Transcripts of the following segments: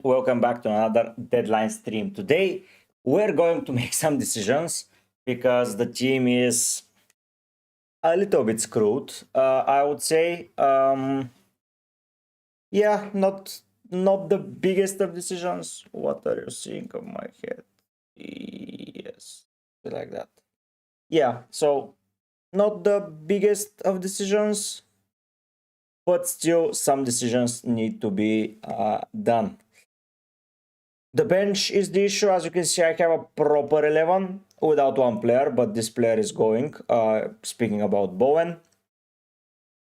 welcome back to another deadline stream. Today we're going to make some decisions because the team is a little bit screwed, I would say. Yeah, not the biggest of decisions. What are you seeing of my head? Yes, like that. Yeah, so not the biggest of decisions, but still some decisions need to be done. The bench is the issue. As you can see, I have a proper 11 without one player, but this player is going. Speaking about Bowen,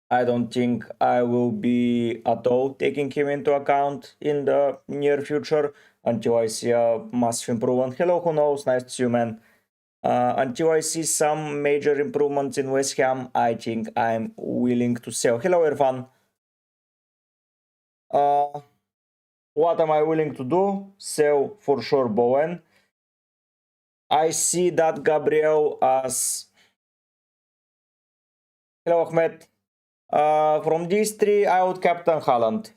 I don't think I will be at all taking him into account in the near future until I see a massive improvement. Hello, who knows? Nice to see you, man. Until I see some major improvements in West Ham, I think I'm willing to sell. Hello, Irfan. What am I willing to do? Sell for sure Bowen. I see that Gabriel as... Hello, Ahmed. From these three, I would captain Haaland.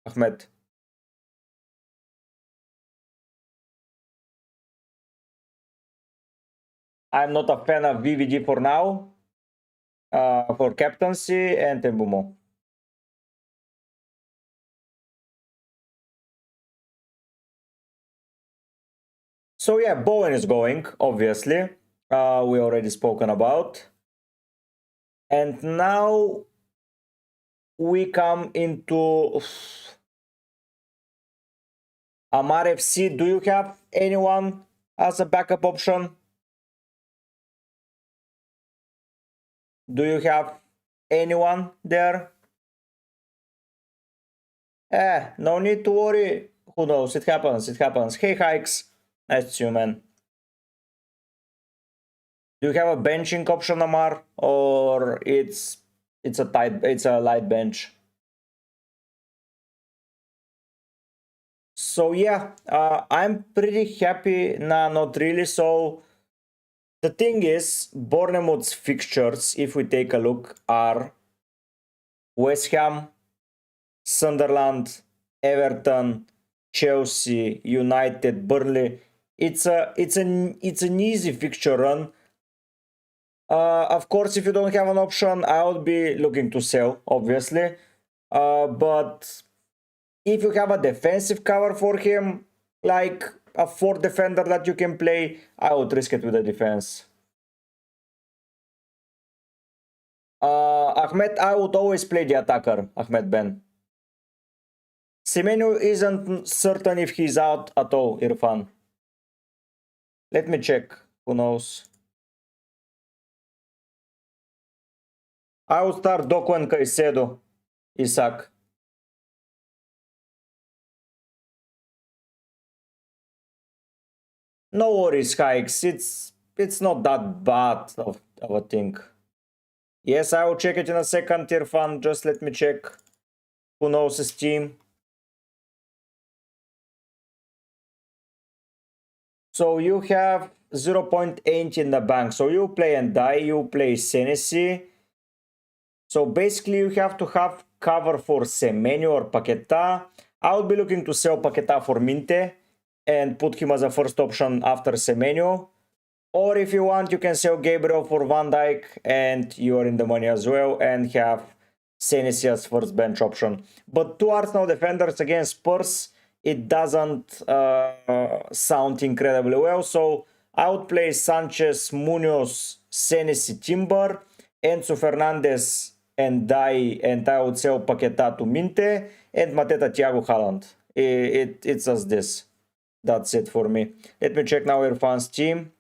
Ahmed. I'm not a fan of VVG for now. For captaincy and Tembumo. So yeah, Bowen is going, obviously. We already spoken about. And now we come into Amar FC. Do you have anyone as a backup option? Do you have anyone there? No need to worry. Who knows? It happens. It happens. Hey, Hikes. Nice to see you, man. Do you have a benching option, Amar, or it's a light bench? So yeah, I'm pretty happy. Nah, not really. So the thing is, Bournemouth's fixtures, if we take a look, are West Ham, Sunderland, Everton, Chelsea, United, Burnley. It's an easy fixture run. Of course, if you don't have an option, I would be looking to sell, obviously. But if you have a defensive cover for him, like a 4th defender that you can play, I would risk it with the defense. Ahmed, I would always play the attacker, Ahmed Ben. Semenyo isn't certain if he's out at all, Irfan. Let me check. Who knows? I would start Doku and Caicedo, Isaac. No worries, Hikes. It's not that bad of a thing. Yes, I will check it in a second, Irfan. Just let me check. Who knows his team? So you have 0.8 in the bank. So you play and die. You play Senesi. So basically you have to have cover for Semenyo or Paqueta. I would be looking to sell Paqueta for Minte and put him as a first option after Semenyo. Or if you want, you can sell Gabriel for Van Dijk and you are in the money as well and have Senesi as first bench option. But two Arsenal defenders against Spurs, it doesn't sound incredibly well. So I would play Sanchez, Munoz, Senesi, Timber, Enzo Fernandez and Dai, and I would sell Paqueta to Minte and Mateta Thiago Haaland. It's just this. That's it for me. Let me check now Irfan's team.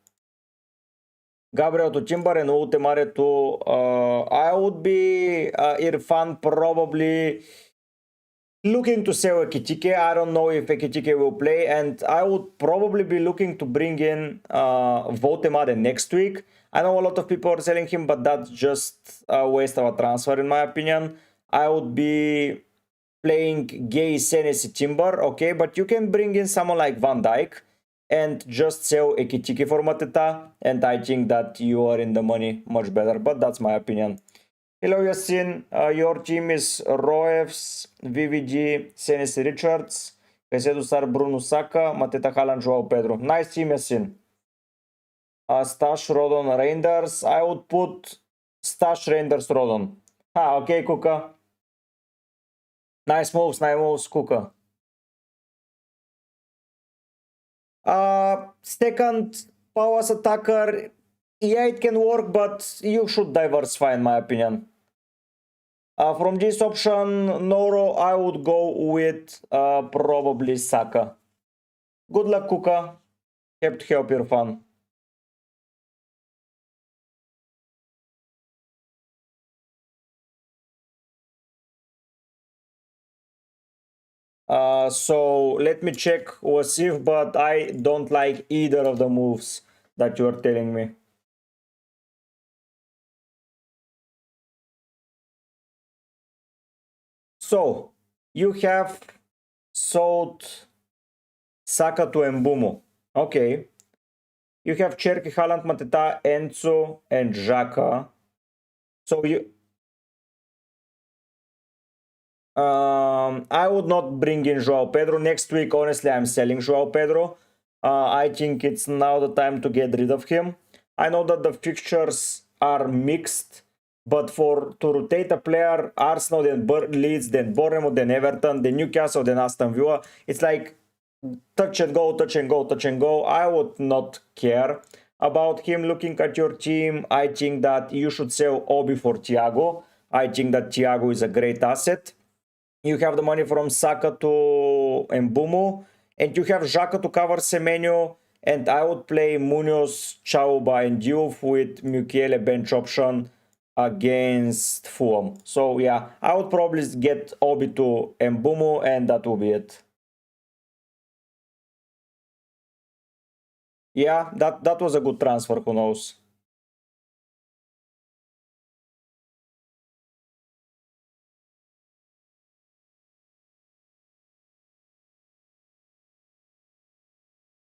Gabriel to Timber and Ultimare to... I would be Irfan probably looking to sell Ekitike. I don't know if Ekitike will play, and I would probably be looking to bring in Votemade next week. I know a lot of people are selling him, but that's just a waste of a transfer in my opinion. I would be playing Gay, Senesi, Timber, okay, but you can bring in someone like Van Dijk and just sell Ekitike for Mateta, and I think that you are in the money much better, but that's my opinion. Hello Yasin, your team is Roevs, VVG, Senesi, Richards, Caicedo, Sar, Bruno, Saka, Mateta, Haaland, Joao Pedro. Nice team, Yasin. Stash, Rodon, Reinders. I would put Stash, Reinders, Rodon. Okay, Kuka. Nice moves, Kuka. Second, powers attacker. Yeah, it can work, but you should diversify, in my opinion. From this option, Noro, I would go with probably Saka. Good luck, Kuka. Have to help your fun. So let me check Wasif, but I don't like either of the moves that you are telling me. So you have sold Saka to Mbumo. Okay. You have Cherki, Haaland, Mateta, Enzo, and Xhaka. So you... I would not bring in Joao Pedro. Next week, honestly, I'm selling Joao Pedro. I think it's now the time to get rid of him. I know that the fixtures are mixed, but to rotate a player, Arsenal, then Leeds, then Bournemouth, then Everton, then Newcastle, then Aston Villa, it's like touch and go, touch and go, touch and go. I would not care about him. Looking at your team, I think that you should sell Obi for Thiago. I think that Thiago is a great asset. You have the money from Saka to Mbumo, and you have Xhaka to cover Semenyo, and I would play Munoz, Chauba, and Diouf with Mukiele bench option against Fulham. So yeah, I would probably get Obi to Mbumo, and that will be it. Yeah, that was a good transfer, who knows.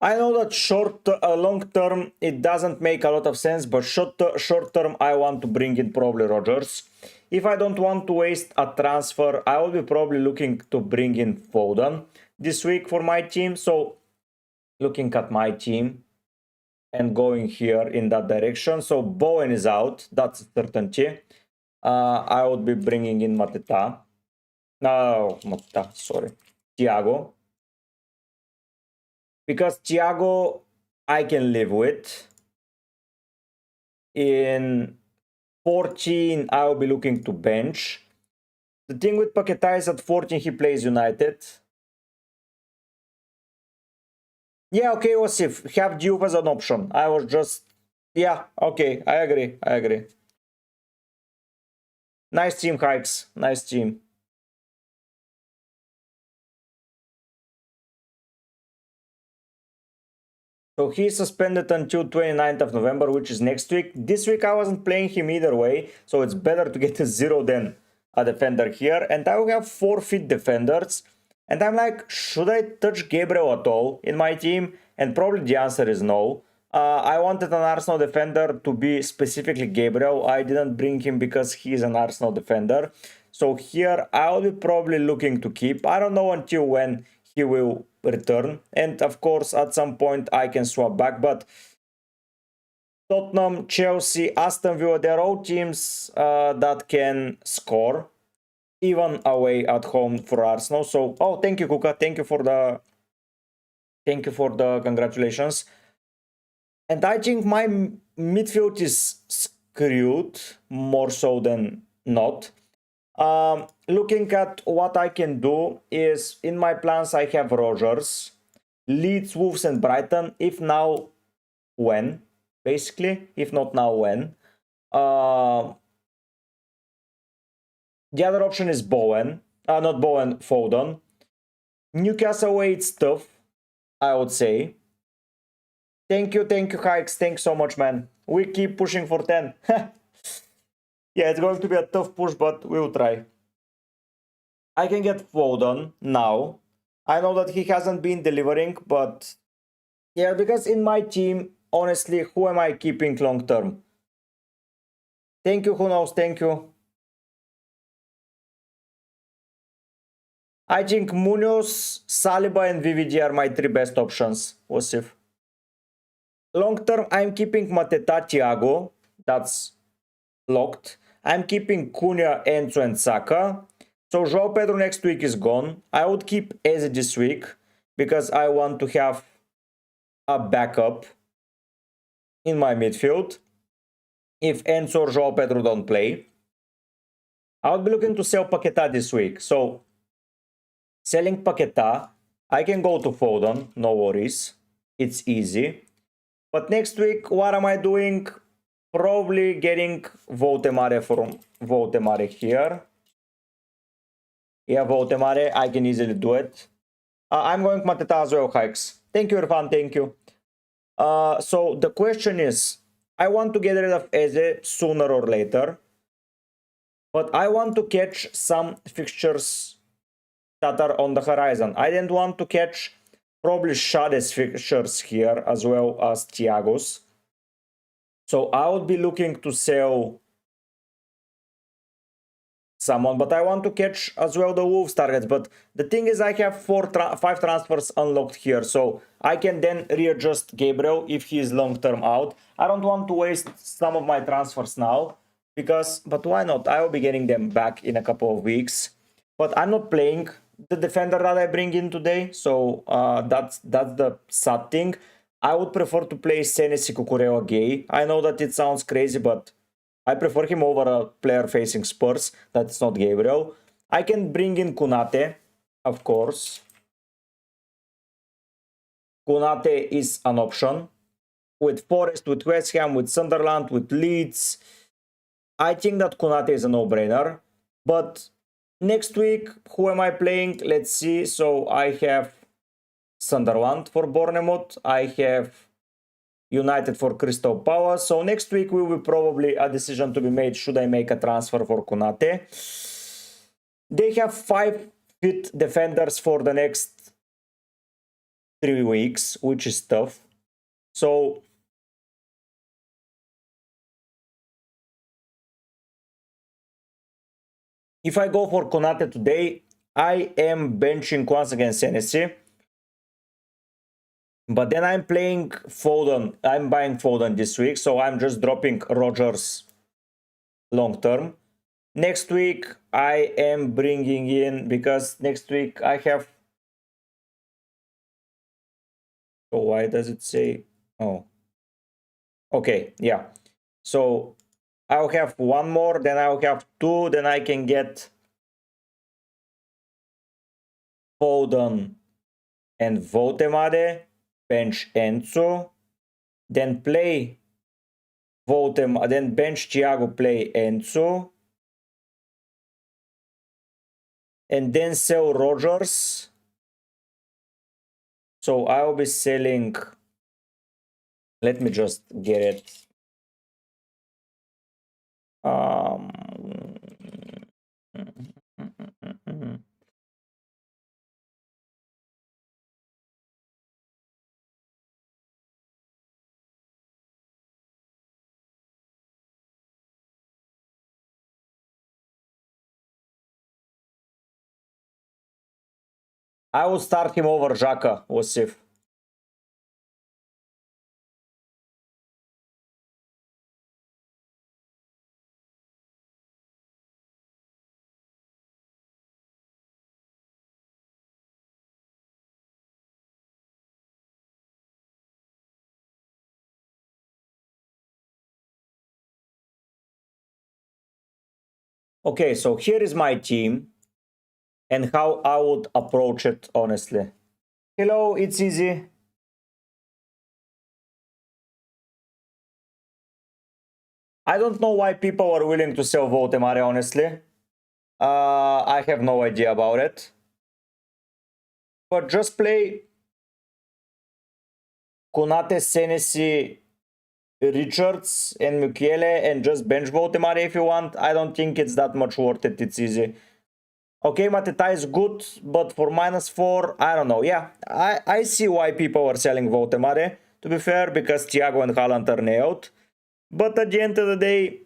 I know that long term it doesn't make a lot of sense, but short term I want to bring in probably Rodgers. If I don't want to waste a transfer, I will be probably looking to bring in Foden this week for my team. So looking at my team and going here in that direction. So Bowen is out, that's a certainty. I would be bringing in Mateta. No, Mateta, sorry. Thiago. Because Thiago, I can live with. In 14, I will be looking to bench. The thing with Paquetá is at 14, he plays United. Yeah, okay, Osif, have Diouf as an option. I was just... Yeah, okay, I agree. Nice team, Hikes. Nice team. So he's suspended until 29th of November, which is next week. This week I wasn't playing him either way, so it's better to get a 0 than a defender here. And I will have 4 fit defenders. And I'm like, should I touch Gabriel at all in my team? And probably the answer is no. I wanted an Arsenal defender to be specifically Gabriel. I didn't bring him because he's an Arsenal defender. So here I'll be probably looking to keep. I don't know until when he will return. And of course, at some point I can swap back. But Tottenham, Chelsea, Aston Villa, they're all teams that can score, even away at home for Arsenal. So, oh, thank you, Kuka. Thank you for the congratulations. And I think my midfield is screwed more so than not. Looking at what I can do is, in my plans I have Rodgers, Leeds, Wolves, and Brighton. If now, when? Basically, if not now, when? The other option is Bowen. Not Bowen, Foden. Newcastle away, it's tough, I would say. Thank you, Hikes. Thanks so much, man. We keep pushing for 10. Yeah, it's going to be a tough push, but we will try. I can get Foden now. I know that he hasn't been delivering, but yeah, because in my team, honestly, who am I keeping long term? Thank you, who knows? Thank you. I think Munoz, Saliba and VVG are my 3 best options, Osif. Long term, I'm keeping Mateta, Thiago. That's locked. I'm keeping Cunha, Enzo and Saka. So João Pedro next week is gone. I would keep Eze this week because I want to have a backup in my midfield if Enzo or João Pedro don't play. I would be looking to sell Paquetá this week. So selling Paquetá, I can go to Foden, no worries. It's easy. But next week, what am I doing? Probably getting Votemare from Votemare here. Yeah, Votemare, I can easily do it. I'm going Mateta as well, hikes. Thank you, Irfan, thank you. So the question is, I want to get rid of Eze sooner or later. But I want to catch some fixtures that are on the horizon. I didn't want to catch probably Shade's fixtures here as well as Thiago's. So I would be looking to sell someone, but I want to catch as well the Wolves targets. But the thing is, I have 5 transfers unlocked here, so I can then readjust Gabriel if he is long-term out. I don't want to waste some of my transfers now, but why not? I will be getting them back in a couple of weeks. But I'm not playing the defender that I bring in today, so that's the sad thing. I would prefer to play Senesi Cucurella Gay. I know that it sounds crazy, but I prefer him over a player facing Spurs. That's not Gabriel. I can bring in Konate, of course. Konate is an option. With Forest, with West Ham, with Sunderland, with Leeds. I think that Konate is a no-brainer. But next week, who am I playing? Let's see. So I have Sunderland for Bournemouth. I have United for Crystal Palace. So next week will be probably a decision to be made. Should I make a transfer for Konate? They have 5 fit defenders for the next 3 weeks, which is tough. So if I go for Konate today, I am benching once again Senesi. But then I'm playing Foden. I'm buying Foden this week, so I'm just dropping Rodgers long term. Next week, I am bringing in, because next week I have... Oh, why does it say... Oh. Okay, yeah. So I'll have 1 more, then I'll have 2, then I can get Foden and Votemade, bench Enzo, then play Votemade, then bench Thiago, play Enzo, and then sell Rodgers. So I'll be selling... Let me just get it. I will start him over Xhaka, Osif. Okay, so here is my team and how I would approach it, honestly. Hello, it's easy. I don't know why people are willing to sell Votemare, honestly. I have no idea about it. But just play Konate, Senesi, Richards and Mukiele and just bench Votemare if you want. I don't think it's that much worth it. It's easy. Okay, Mateta is good, but for -4, I don't know. Yeah, I see why people are selling Votemare, to be fair, because Thiago and Haaland are nailed. But at the end of the day,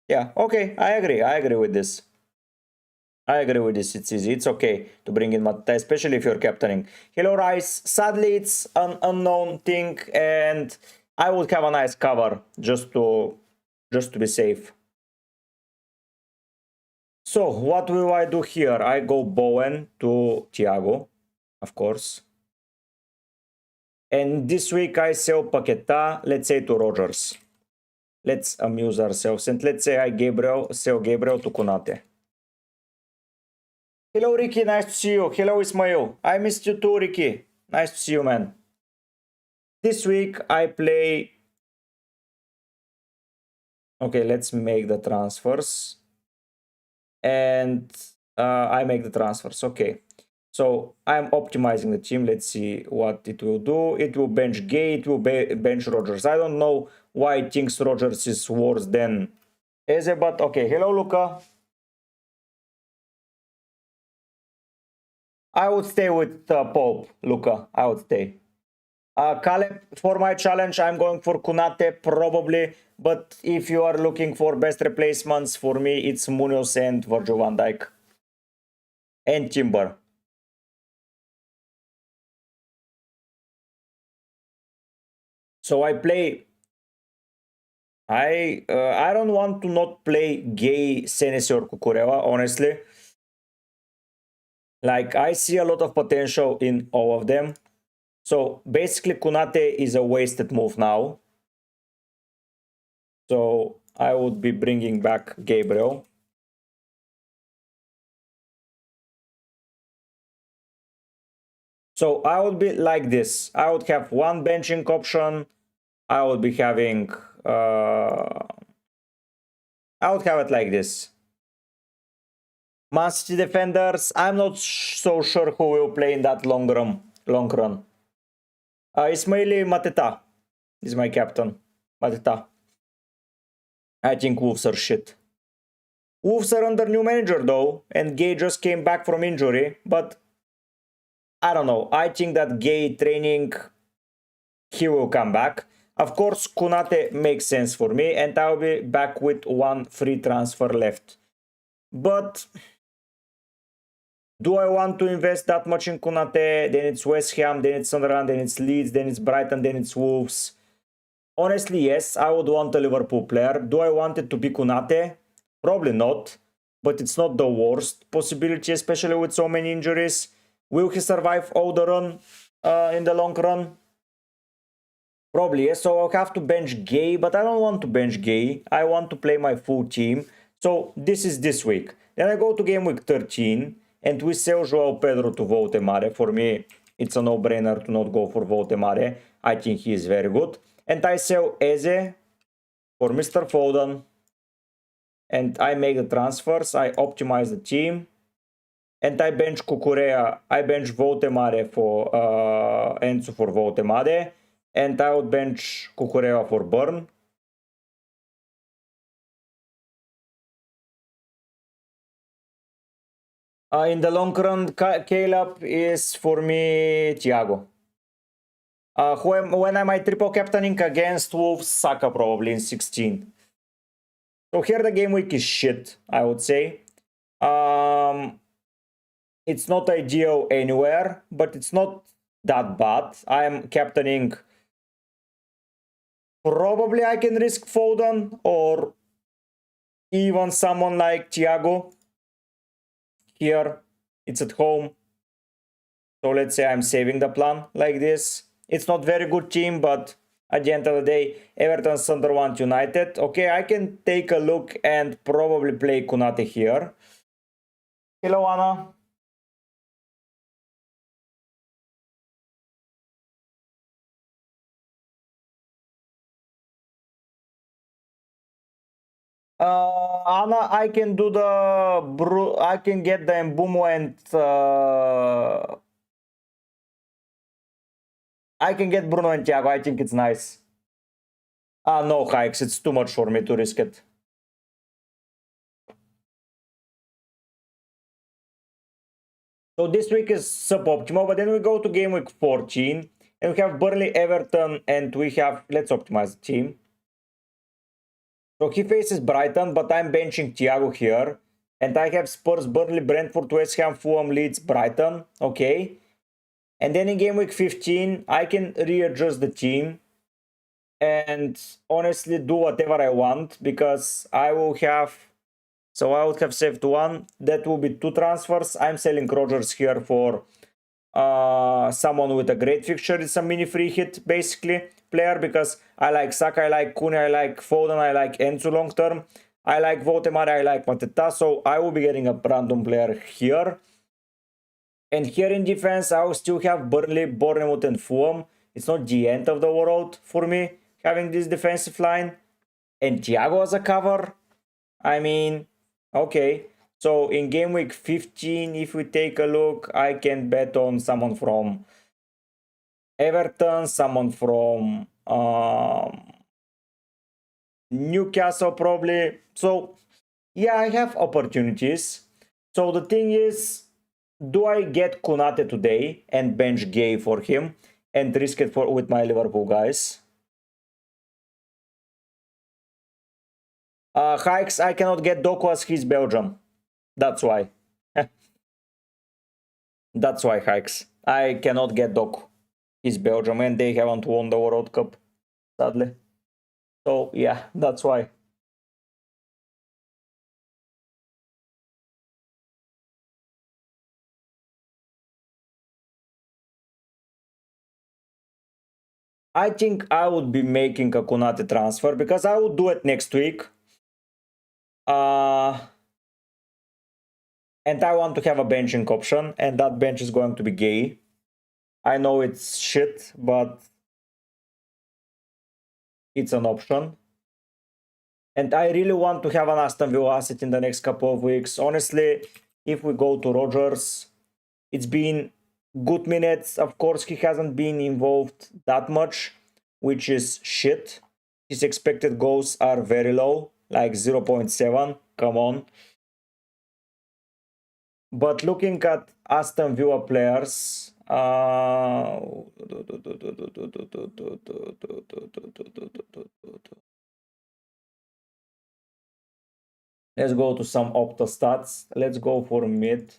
yeah, okay, I agree with this. I agree with this. It's easy. It's okay to bring in Mateta, especially if you're captaining. Hello, Rice. Sadly, it's an unknown thing, and I would have a nice cover just to be safe. So, what will I do here? I go Bowen to Thiago, of course. And this week I sell Paqueta, let's say to Rogers. Let's amuse ourselves. And let's say I sell Gabriel to Konate. Hello, Ricky. Nice to see you. Hello, Ismail. I missed you too, Ricky. Nice to see you, man. This week I play... Okay, let's make the transfers. And I make the transfers. Okay. So I'm optimizing the team. Let's see what it will do. It will bench Gay. It will bench Rogers. I don't know why it thinks Rogers is worse than Eze, but okay. Hello, Luca. I would stay with Pope, Luca. I would stay. Caleb, for my challenge, I'm going for Kunate probably. But if you are looking for best replacements, for me, it's Munoz and Virgil van Dijk. And Timber. So I play... I don't want to not play Gay, Senesi or Kukureva, honestly. Like, I see a lot of potential in all of them. So basically Kunate is a wasted move now. So I would be bringing back Gabriel. So I would be like this. I would have one benching option. I would be having... I would have it like this. Man City defenders, I'm not so sure who will play in that long run. Ismaili Mateta is my captain. Mateta. I think Wolves are shit. Wolves are under new manager though, and Gay just came back from injury, but I don't know. I think that Gay training, he will come back. Of course, Kunate makes sense for me, and I'll be back with one free transfer left. But do I want to invest that much in Kunate? Then it's West Ham, then it's Sunderland, then it's Leeds, then it's Brighton, then it's Wolves. Honestly, yes, I would want a Liverpool player. Do I want it to be Kunate? Probably not, but it's not the worst possibility, especially with so many injuries. Will he survive all the run in the long run? Probably, yes. So I'll have to bench Gay, but I don't want to bench Gay. I want to play my full team. So this is this week. Then I go to game week 13, and we sell Joao Pedro to Votemare. For me, it's a no-brainer to not go for Votemare. I think he is very good. And I sell Eze for Mr. Foden. And I make the transfers. I optimize the team. And I bench Cucurella. I bench Votemare for Enzo for Votemare. And I would bench Cucurella for Burn. In the long run, Caleb is for me Thiago. When am I triple captaining against Wolves? Saka probably in 16. So here the game week is shit, I would say. It's not ideal anywhere, but it's not that bad. I'm captaining. Probably I can risk Foden or even someone like Thiago. Here, it's at home. So let's say I'm saving the plan like this. It's not very good team, but at the end of the day, Everton, Sunderland, United. Okay, I can take a look and probably play Kunate here. Hello, Anna. Anna, I can do the I can get the Mbumo and I can get Bruno and Thiago. I think it's nice. No hikes. It's too much for me to risk it. So this week is suboptimal, but then we go to game week 14 and we have Burnley, Everton, and we have, let's optimize the team. So he faces Brighton, but I'm benching Thiago here. And I have Spurs, Burnley, Brentford, West Ham, Fulham, Leeds, Brighton. Okay. And then in game week 15, I can readjust the team and honestly do whatever I want, because I will have, so I would have saved one. That will be 2 transfers. I'm selling Rodgers here for someone with a great fixture. It's a mini free hit basically player, because I like Saka, I like Kune, I like Foden, I like Enzo long term, I like Votemar, I like Mateta, so I will be getting a random player here. And here in defense, I will still have Burnley, Bournemouth and Fulham. It's not the end of the world for me having this defensive line. And Thiago as a cover, I mean, okay. So in game week 15, if we take a look, I can bet on someone from Everton, someone from Newcastle probably. So yeah, I have opportunities. So the thing is, do I get Konate today and bench Gay for him and risk it for with my Liverpool guys? Hikes, I cannot get Doku as he's Belgium. That's why. That's why, Hikes. I cannot get Doku. He's Belgium and they haven't won the World Cup, sadly. So yeah, that's why. I think I would be making a Konate transfer because I would do it next week. And I want to have a benching option, and that bench is going to be Gay. I know it's shit, but it's an option. And I really want to have an Aston Villa asset in the next couple of weeks. Honestly, if we go to Rodgers, it's been good minutes. Of course, he hasn't been involved that much, which is shit. His expected goals are very low, like 0.7. Come on. But looking at Aston Villa players, let's go to some Opta stats. Let's go for mid.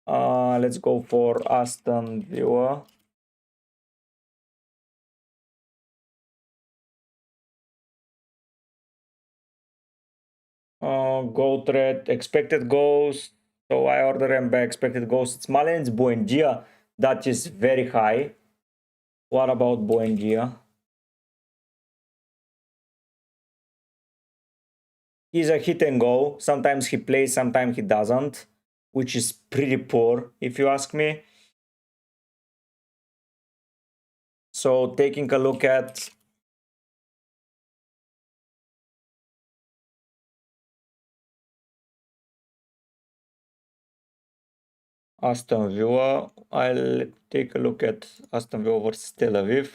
Let's go for Aston Villa. Goal threat, expected goals. So I order them by expected goals. It's Malens Buendia. That is very high. What about Buendia? He's a hit and go. Sometimes he plays, sometimes he doesn't, which is pretty poor, if you ask me. So taking a look at Aston Villa, I'll take a look at Aston Villa versus Tel Aviv.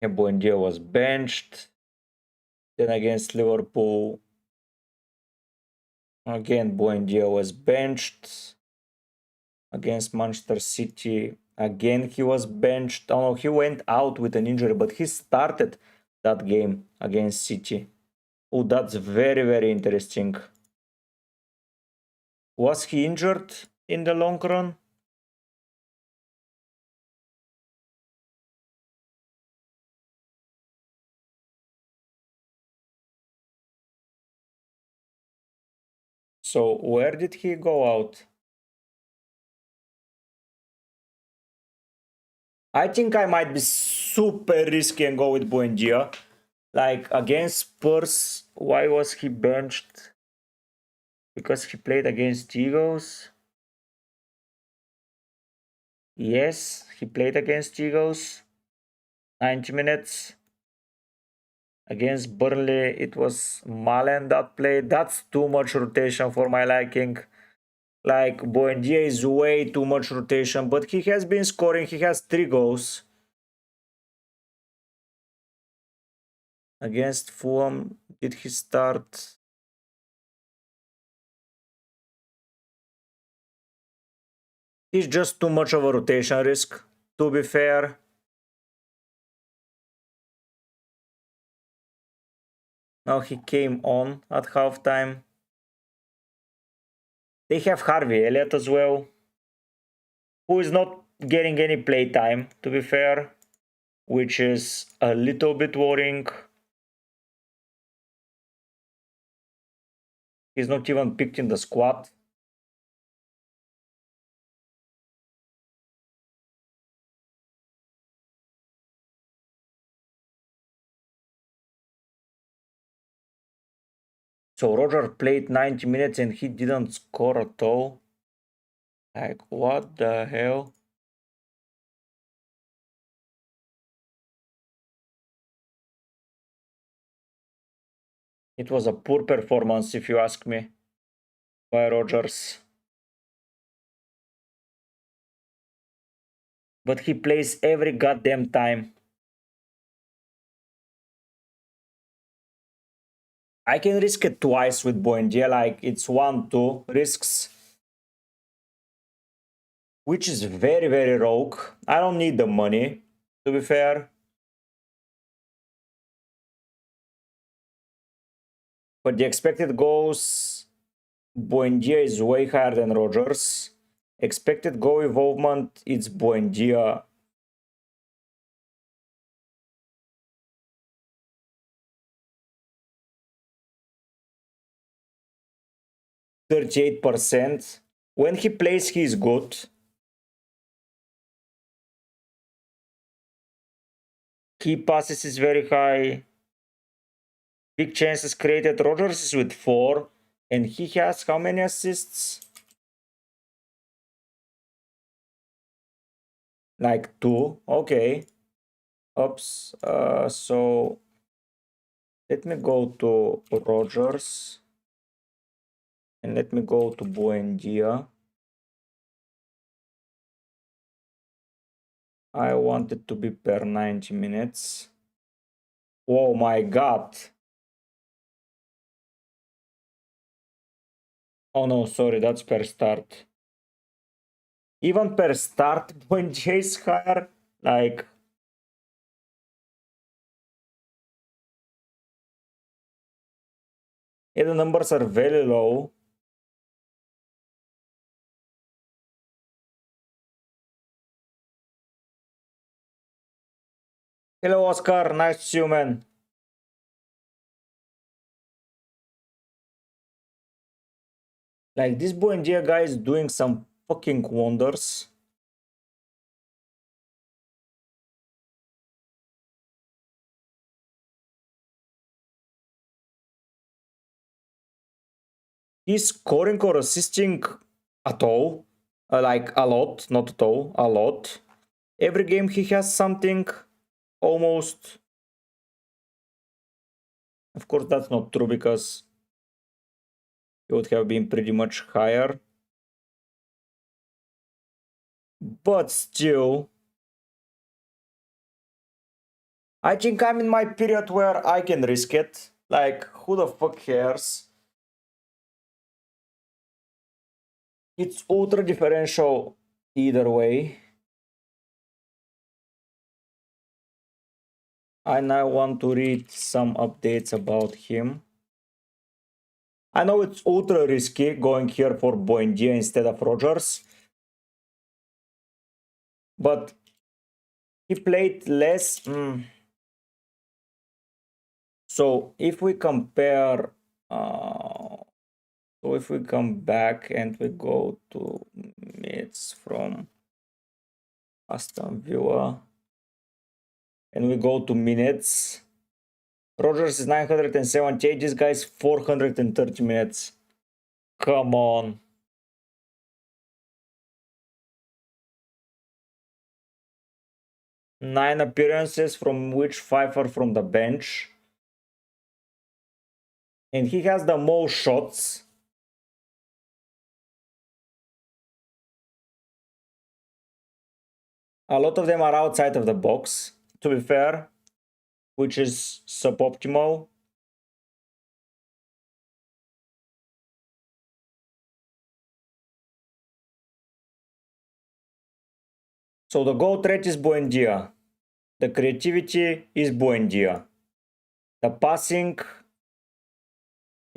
Buendia was benched. Then against Liverpool, again Buendia was benched. Against Manchester City, again he was benched. Oh no, he went out with an injury, but he started that game against City. Oh, that's very, very interesting. Was he injured in the long run? So where did he go out? I think I might be super risky and go with Buendia. Like against Spurs, why was he benched? Because he played against Eagles. Yes, he played against Eagles. 90 minutes. Against Burnley, it was Malen that played. That's too much rotation for my liking. Like, Buendia is way too much rotation, but he has been scoring. He has 3 goals. Against Fulham, did he start? He's just too much of a rotation risk, to be fair. Now he came on at halftime. They have Harvey Elliott as well, who is not getting any play time, to be fair, which is a little bit worrying. He's not even picked in the squad. So Roger played 90 minutes and he didn't score at all. Like, what the hell? It was a poor performance, if you ask me, by Rogers. But he plays every goddamn time. I can risk it twice with Buendia, like it's 1-2 risks, which is very, very rogue. I don't need the money, to be fair. But the expected goals, Buendia is way higher than Rogers. Expected goal involvement, it's Buendia. %38%. When he plays, he is good. Key passes is very high. Big chances created. Rogers is with 4. And he has how many assists? Like 2. Okay. Oops. So let me go to Rogers. And let me go to Buendia. I want it to be per 90 minutes. Oh my god. Oh no, sorry, that's per start. Even per start, Buendia is higher. Like, yeah, the numbers are very low. Hello, Oscar. Nice to see you, man. Like, this Buendia guy is doing some fucking wonders. He's scoring or assisting at all. Like, a lot. Not at all. A lot. Every game he has something. Almost. Of course, that's not true because he would have been pretty much higher. But still, I think I'm in my period where I can risk it. Like, who the fuck cares? It's ultra differential either way. I now want to read some updates about him. I know it's ultra risky going here for Buendia instead of Rogers, but he played less. So if we compare, so if we come back and we go to mids from Aston Villa and we go to minutes, Rogers is 978, this guy is 430 minutes. Come on. Nine appearances, from which 5 are from the bench. And he has the most shots. A lot of them are outside of the box, to be fair, which is suboptimal. So the goal threat is Buendia. The creativity is Buendia. The passing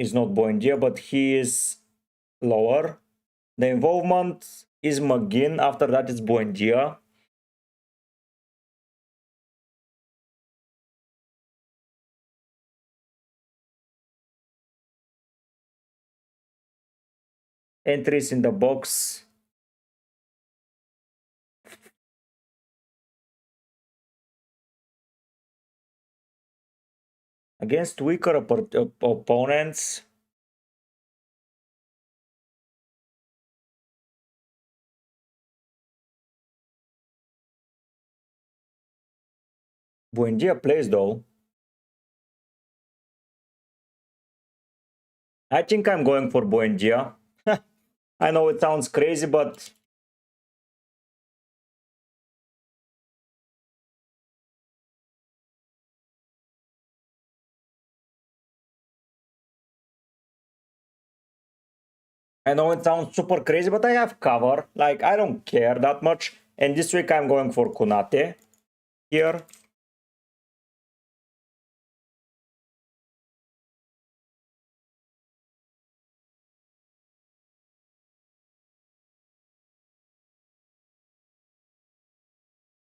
is not Buendia, but he is lower. The involvement is McGinn. After that, it's Buendia. Entries in the box. Against weaker opponents. Buendia plays though. I think I'm going for Buendia. I know it sounds crazy, but I know it sounds super crazy, but I have cover. Like, I don't care that much. And this week I'm going for Konate here.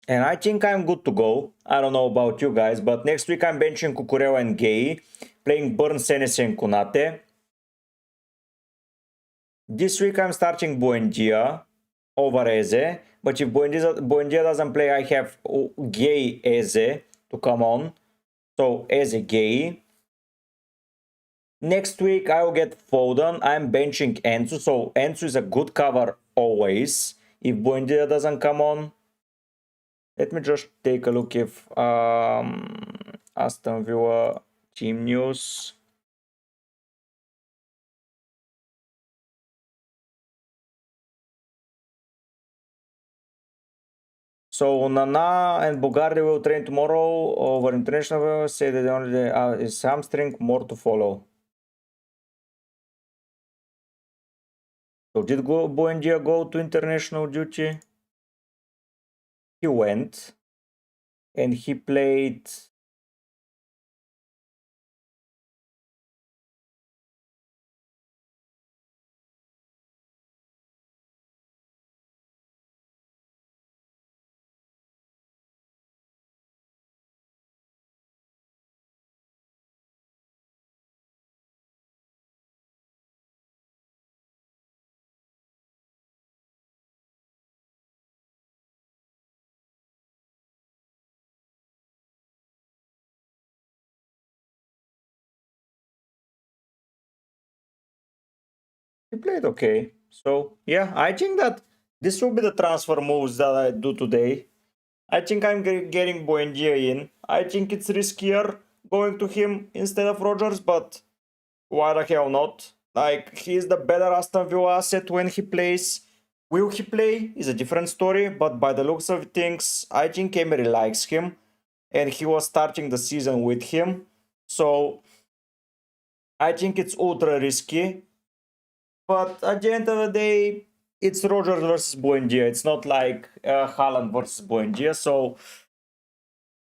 And I think I'm good to go. I don't know about you guys, but next week I'm benching Cucurella and Gay, playing Burn, Senesi and Konate. This week I'm starting Buendia over Eze, but if Buendia doesn't play, I have Gay Eze to come on. So Eze Gay. Next week I will get Foden. I'm benching Ensu, so Ensu is a good cover always if Buendia doesn't come on. Let me just take a look if Aston Villa team news. So Nana and Bogarde will train tomorrow over international. Say that only is hamstring, more to follow. So did Buendia go to international duty? He went and he played. He played okay. So yeah, I think that this will be the transfer moves that I do today. I think I'm getting Buendia in. I think it's riskier going to him instead of Rogers, but why the hell not? Like, he's the better Aston Villa asset when he plays. Will he play is a different story, but by the looks of things, I think Emery likes him, and he was starting the season with him. So I think it's ultra risky. But at the end of the day, it's Rogers versus Buendia. It's not like Haaland versus Buendia. So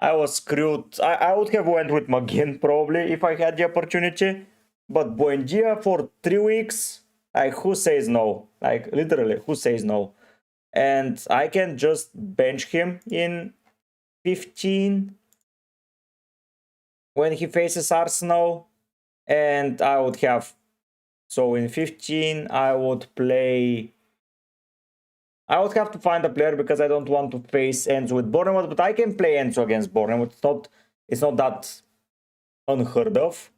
I was screwed. I would have went with McGinn probably if I had the opportunity. But Buendia for 3 weeks, like, who says no? Like, literally, who says no? And I can just bench him in 15 when he faces Arsenal. And I would have... So in 15, I would play... I would have to find a player because I don't want to face Enzo with Bournemouth, but I can play Enzo against Bournemouth. It's not that unheard of.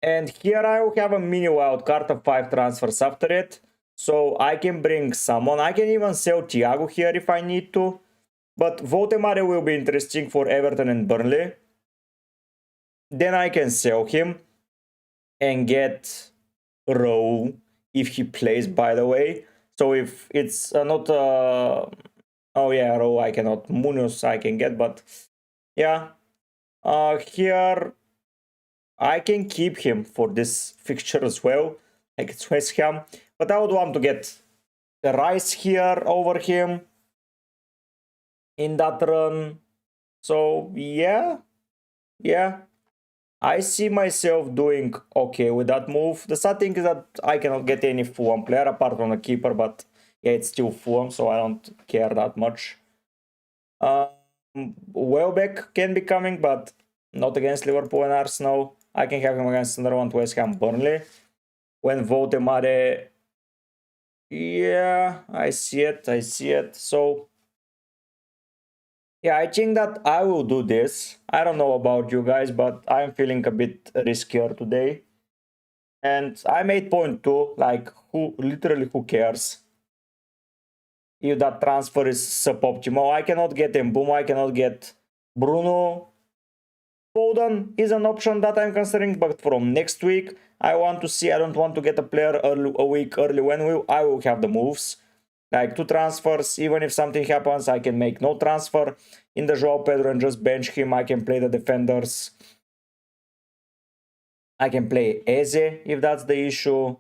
And here I will have a mini wild card of 5 transfers after it. So I can bring someone. I can even sell Thiago here if I need to. But Votemare will be interesting for Everton and Burnley. Then I can sell him and get Rowe if he plays, by the way. So if it's not... oh yeah, Rowe I cannot. Munoz I can get, but yeah. Here I can keep him for this fixture as well. Like, it's West Ham. But I would want to get the Rice here over him in that run. So yeah. I see myself doing okay with that move. The sad thing is that I cannot get any Fulham player apart from the keeper, but yeah, it's still Fulham, so I don't care that much. Welbeck can be coming, but not against Liverpool and Arsenal. I can have him against Sunderland, West Ham, Burnley. When Votemare, yeah, I see it. So yeah, I think that I will do this. I don't know about you guys, but I'm feeling a bit riskier today. And I made point two, like who cares if that transfer is suboptimal. I cannot get Mbumo, I cannot get Bruno. Foden is an option that I'm considering, but from next week, I want to see, I don't want to get a player a week early when I will have the moves. Like 2 transfers, even if something happens, I can make no transfer in the João Pedro and just bench him. I can play the defenders. I can play Eze if that's the issue.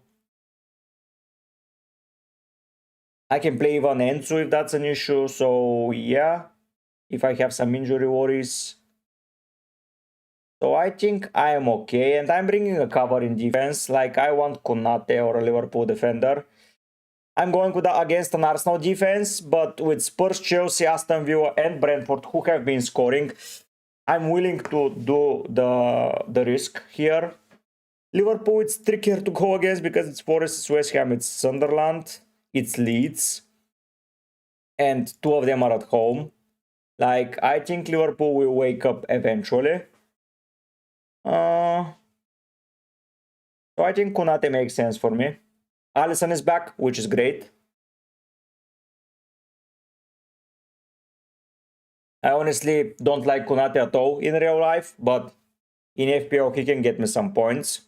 I can play even Enzo if that's an issue. So yeah, if I have some injury worries. So I think I am okay, and I'm bringing a cover in defense. Like I want Konate or a Liverpool defender. I'm going with against an Arsenal defense, but with Spurs, Chelsea, Aston Villa, and Brentford, who have been scoring, I'm willing to do the risk here. Liverpool, it's trickier to go against because it's Forest, it's West Ham, it's Sunderland, it's Leeds, and 2 of them are at home. Like, I think Liverpool will wake up eventually. So I think Konate makes sense for me. Alisson is back, which is great. I honestly don't like Konate at all in real life, but in FPL he can get me some points.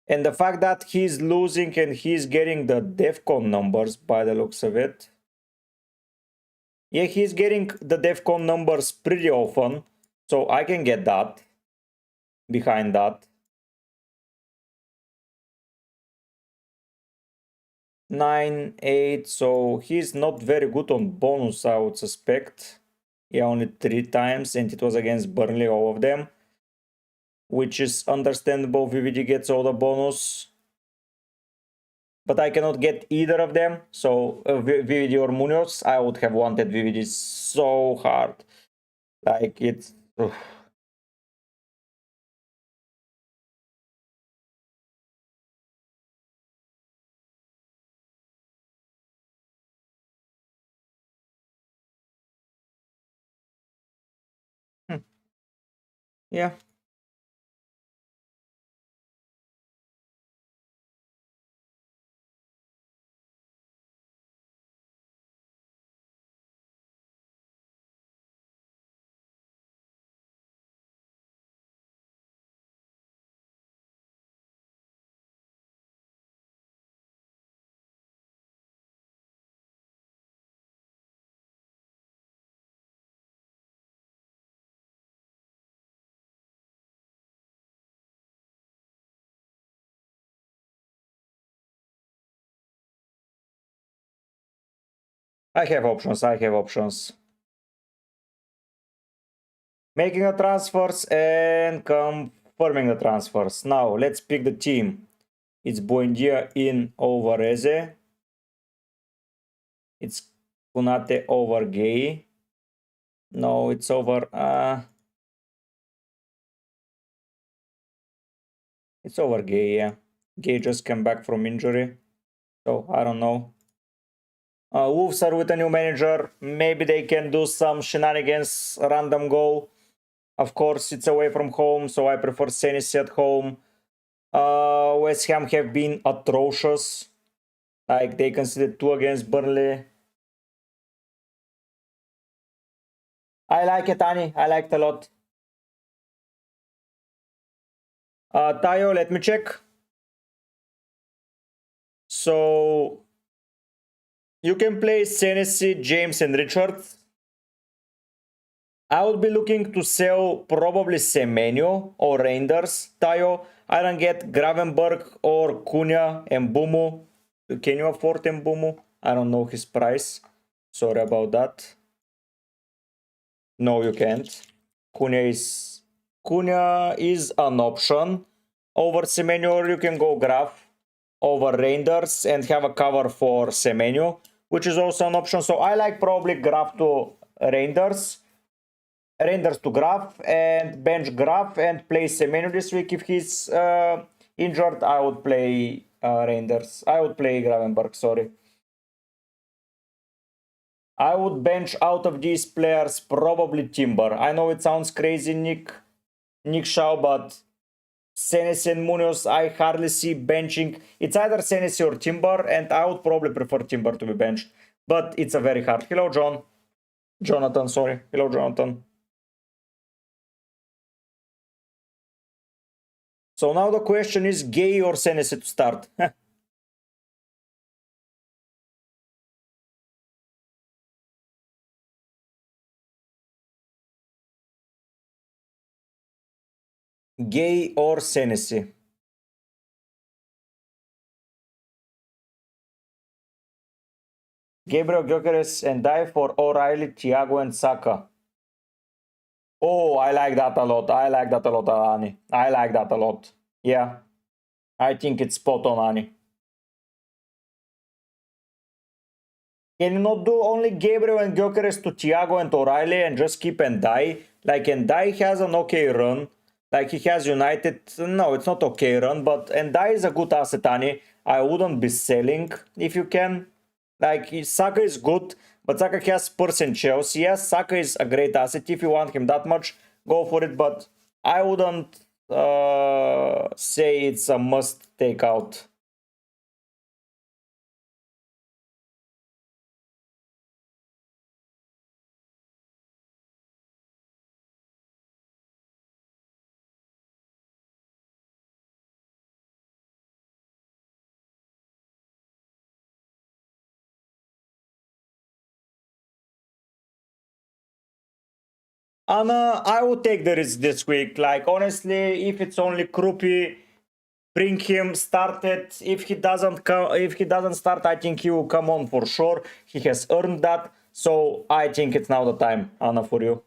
And the fact that he's losing and he's getting the DEFCON numbers by the looks of it. Yeah, he's getting the DEFCON numbers pretty often, so I can get that behind that. 9, 8, so he's not very good on bonus, I would suspect. Yeah, only 3 times, and it was against Burnley, all of them. Which is understandable, VVD gets all the bonus. But I cannot get either of them, so VVD or Munoz, I would have wanted VVD so hard. Like, it's... Yeah. I have options. Making the transfers and confirming the transfers. Now, let's pick the team. It's Buendia in over Eze. It's Konate over Gay. No, it's over... it's over Gay, yeah. Gay just came back from injury. So, I don't know. Wolves are with a new manager. Maybe they can do some shenanigans, random goal. Of course, it's away from home, so I prefer Senesi at home. West Ham have been atrocious. Like, they conceded 2 against Burnley. I like it, Ani. I liked a lot. Tayo, let me check. So, you can play Senesi, James, and Richards. I would be looking to sell probably Semenyo or Reinders, Tayo. I don't get Gravenberg or Cunha and Mbumo. Can you afford Mbumo? I don't know his price. Sorry about that. No, you can't. Cunha is Cunha is an option over Semenyo, or you can go Graf over Reinders and have a cover for Semenyo, which is also an option. So I like probably Graf to Reinders to Graf, and bench Graf and play Semenyo this week. If he's injured, I would play Reinders. I would play Gravenberg, sorry. I would bench out of these players probably Timber. I know it sounds crazy, Nick Shaw, but Senesi and Munoz, I hardly see benching. It's either Senesi or Timber, and I would probably prefer Timber to be benched. But it's a very hard. Hello, John. Jonathan, sorry. Hello, Jonathan. So now the question is Gay or Senesi to start? Gay or Senesi? Gabriel Gyökeres and I for O'Reilly, Thiago and Saka. Oh, I like that a lot. I like that a lot, Ani. I like that a lot. Yeah. I think it's spot on, Ani. Can you not do only Gabriel and Gyökeres to Thiago and O'Reilly and just keep Ndai? Like, Ndai has an okay run. Like, he has United. No, it's not okay run, but Ndai is a good asset, Ani. I wouldn't be selling if you can. Like, Saka is good, but Saka has Spurs and Chelsea. Yes, Saka is a great asset. If you want him that much, go for it, but I wouldn't say it's a must take out. Anna, I would take the risk this week. Like, honestly, if it's only Krupi, bring him, start it. If he doesn't start, I think he will come on for sure. He has earned that. So I think it's now the time, Anna, for you.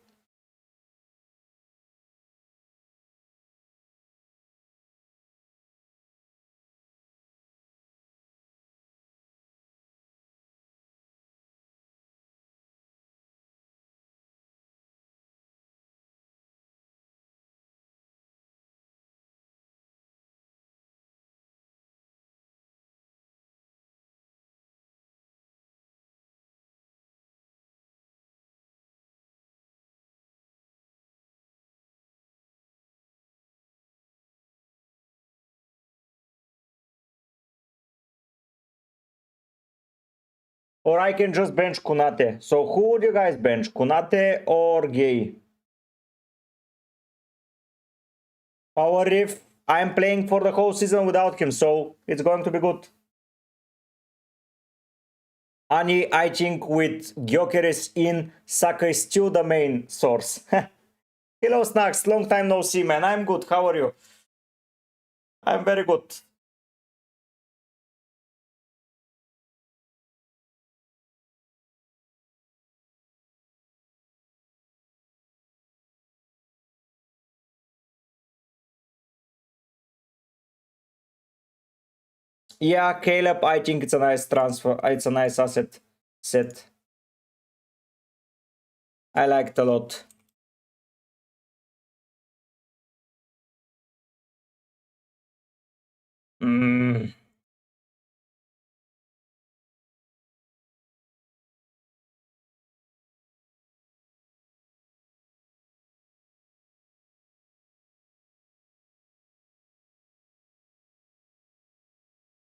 Or I can just bench Kunate. So who would you guys bench? Kunate or Gay? Power Riff. I'm playing for the whole season without him, so it's going to be good. Ani, I think with Gyökeres in, Saka is still the main source. Hello, Snacks. Long time no see, man. I'm good. How are you? I'm very good. Yeah, Caleb, I think it's a nice transfer. It's a nice asset set. I liked a lot.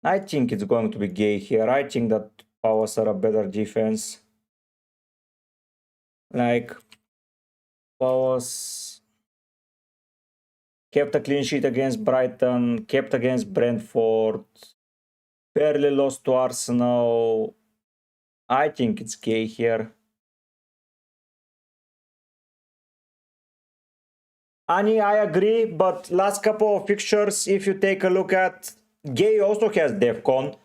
I think it's going to be Gay here. I think that Powers are a better defense. Like, Powers kept a clean sheet against Brighton, kept against Brentford, barely lost to Arsenal. I think it's Gay here. Ani, I agree, but last couple of fixtures, if you take a look at, Gay also has DEFCON.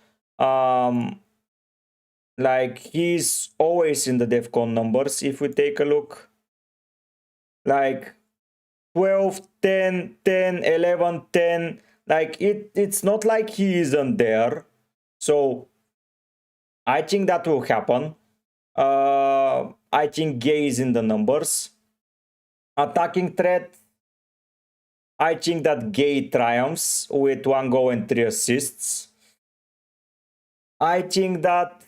Like, he's always in the DEFCON numbers. If we take a look, like, 12, 10, 10, 11, 10. Like it's not like he isn't there. So I think that will happen. I think Gay is in the numbers. Attacking threat, I think that Gay triumphs with 1 goal and 3 assists. I think that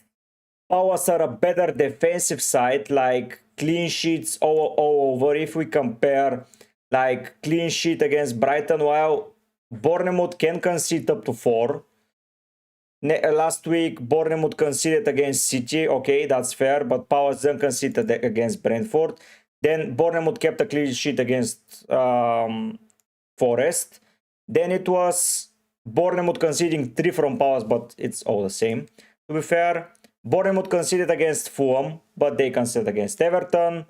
Powers are a better defensive side, like clean sheets all over. If we compare like clean sheet against Brighton, while Bournemouth can concede up to 4. Last week, Bournemouth conceded against City. Okay, that's fair, but Powers didn't concede against Brentford. Then Bournemouth kept a clean sheet against Forest. Then it was Bournemouth conceding 3 from Powers, but it's all the same. To be fair, Bournemouth conceded against Fulham, but they conceded against Everton.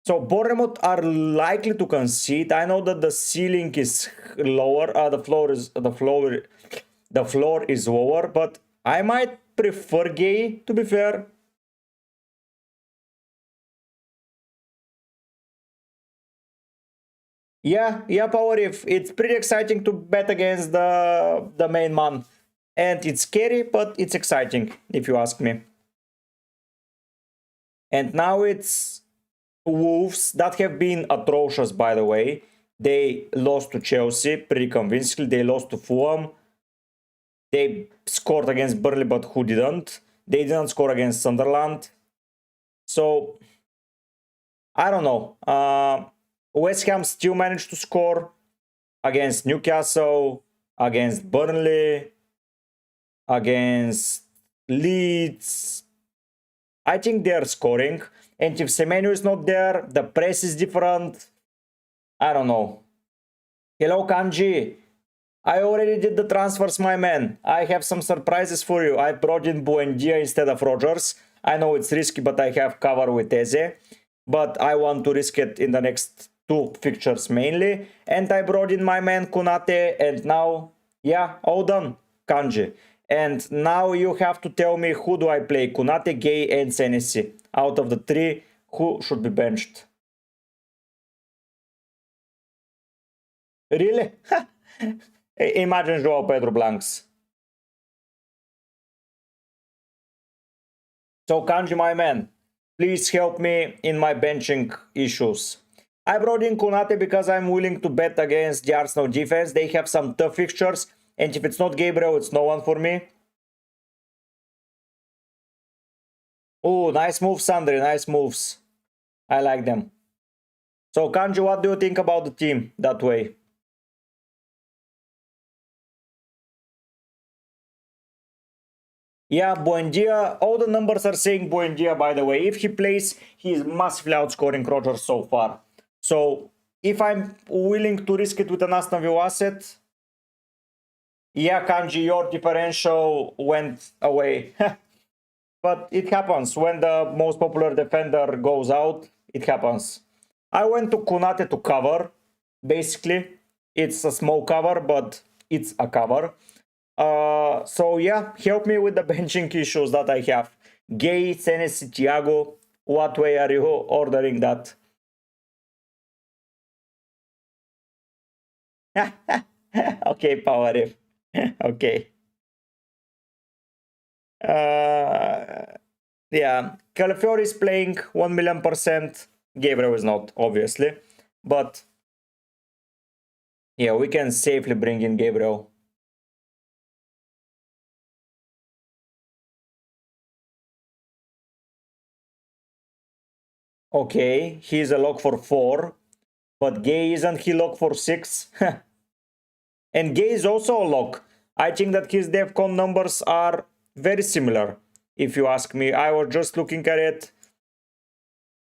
So Bournemouth are likely to concede. I know that the ceiling is lower. The floor is lower, but I might prefer Gay, to be fair. Yeah, Power If. It's pretty exciting to bet against the main man. And it's scary, but it's exciting, if you ask me. And now it's Wolves that have been atrocious, by the way. They lost to Chelsea pretty convincingly. They lost to Fulham. They scored against Burnley, but who didn't? They didn't score against Sunderland. So, I don't know. West Ham still managed to score against Newcastle, against Burnley, against Leeds. I think they're scoring. And if Semenyo is not there, the press is different. I don't know. Hello, Kanji. I already did the transfers, my man. I have some surprises for you. I brought in Buendia instead of Rogers. I know it's risky, but I have cover with Eze. But I want to risk it in the next 2 fixtures mainly. And I brought in my man Konate. And now, yeah, all done, Kanji. And now you have to tell me who do I play, Konate, Gay, and Senesi. Out of the 3, who should be benched? Really? Imagine Joao Pedro Blancs. So Kanji, my man, please help me in my benching issues. I brought in Konate because I'm willing to bet against the Arsenal defense. They have some tough fixtures, and if it's not Gabriel, it's no one for me. Oh, nice moves, Sandri, nice moves. I like them. So Kanji, what do you think about the team that way? Yeah, Buendia, all the numbers are saying Buendia, by the way. If he plays, he is massively outscoring Rogers so far. So, if I'm willing to risk it with an Aston Villa asset, yeah, Kanji, your differential went away. But it happens. When the most popular defender goes out, it happens. I went to Konate to cover, basically. It's a small cover, but it's a cover. So yeah, help me with the benching issues that I have. Gay, Senesi, Thiago, what way are you ordering that? Okay, Power If. Okay. Yeah, Calafiori is playing 1,000,000%. Gabriel is not, obviously. But yeah, we can safely bring in Gabriel. Okay, he's a lock for 4. But Gay isn't he lock for 6? And Gay is also a lock. I think that his DEFCON numbers are very similar, if you ask me. I was just looking at it.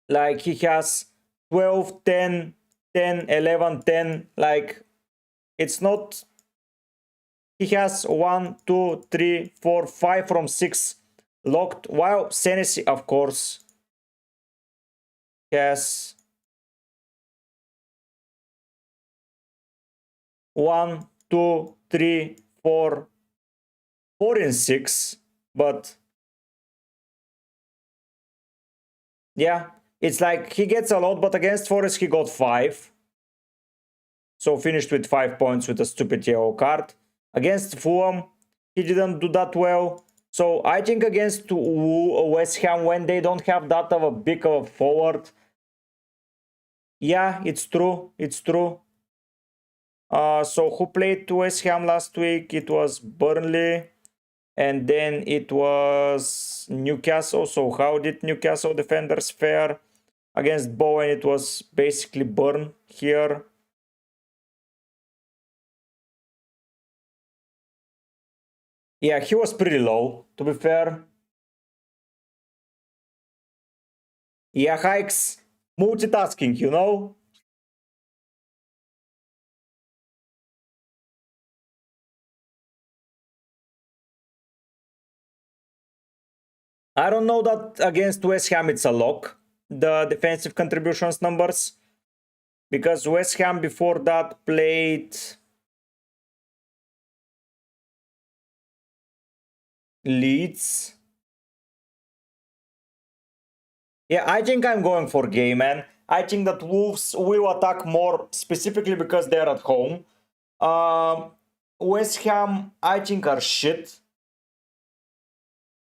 Like, he has 12, 10, 10, 11, 10. Like, it's not... He has 1, 2, 3, 4, 5 from 6 locked. While Senesi, of course, has 1, 2, 3, 4, 4 and 6. But yeah, it's like he gets a lot, but against Forest he got 5. So finished with 5 points with a stupid yellow card. Against Fulham, he didn't do that well. So I think against West Ham, when they don't have that of a big of a forward, yeah, it's true. It's true. So who played West Ham last week? It was Burnley. And then it was Newcastle. So how did Newcastle defenders fare? Against Bowen, it was basically Burn here. Yeah, he was pretty low, to be fair. Yeah, hikes, multitasking, you know? I don't know that against West Ham it's a lock, the defensive contributions numbers. Because West Ham before that played Leeds. Yeah, I think I'm going for Gay, man. I think that Wolves will attack more specifically because they're at home. West Ham, I think, are shit.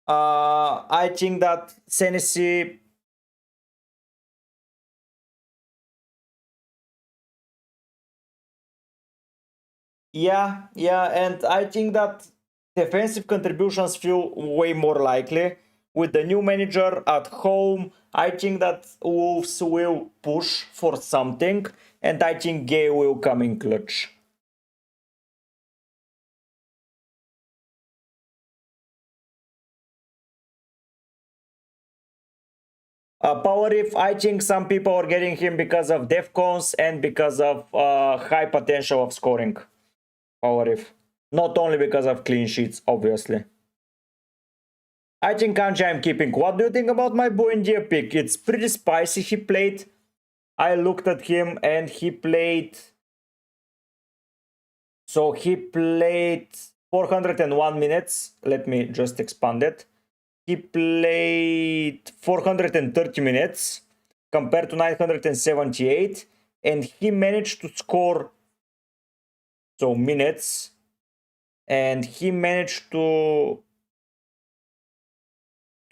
I think that Tennessee. Yeah, and I think that defensive contributions feel way more likely. With the new manager at home, I think that Wolves will push for something, and I think Gay will come in clutch. Power If, I think some people are getting him because of defcons and because of high potential of scoring. Power If. Not only because of clean sheets, obviously. I think Kanji I'm keeping. What do you think about my Buendia pick? It's pretty spicy. He played. I looked at him and he played. So he played 401 minutes. Let me just expand it. He played 430 minutes compared to 978. And he managed to score. So minutes. And he managed to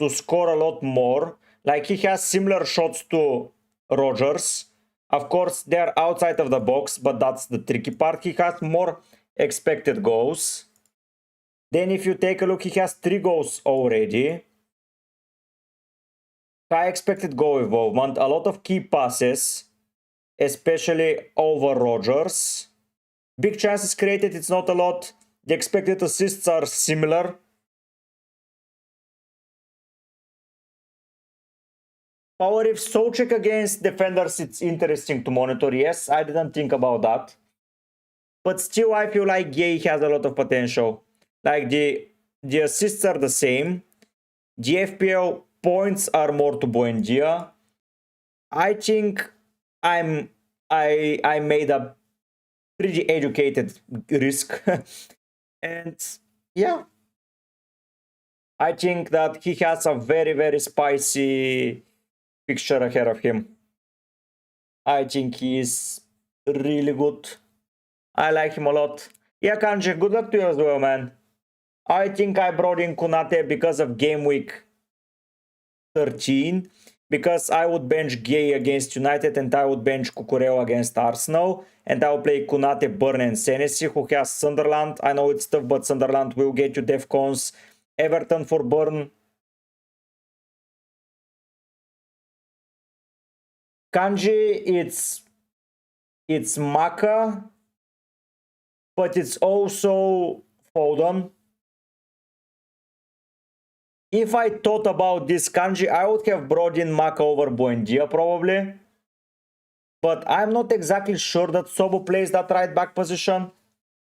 score a lot more. Like he has similar shots to Rogers. Of course, they're outside of the box, but that's the tricky part. He has more expected goals. Then if you take a look, he has 3 goals already. High expected goal involvement, a lot of key passes, especially over Rogers. Big chances created, it's not a lot. The expected assists are similar. Power if Soucek against defenders, it's interesting to monitor. Yes, I didn't think about that. But still, I feel like Gay has a lot of potential. Like the assists are the same. The FPL points are more to Buendia. I think I made a pretty educated risk. And yeah, I think that he has a very spicy picture ahead of him. I think he is really good. I like him a lot. Yeah, Kanji, good luck to you as well, man. I think I brought in Kunate because of game week 13. Because I would bench Gay against United and I would bench Cucureo against Arsenal. And I will play Kunate, Burn and Senesi, who has Sunderland. I know it's tough, but Sunderland will get you defcons. Everton for Burn. Kanji, it's Maka, but it's also Foden. If I thought about this Kanji, I would have brought in Maka over Buendia probably. But I'm not exactly sure that Sobo plays that right back position.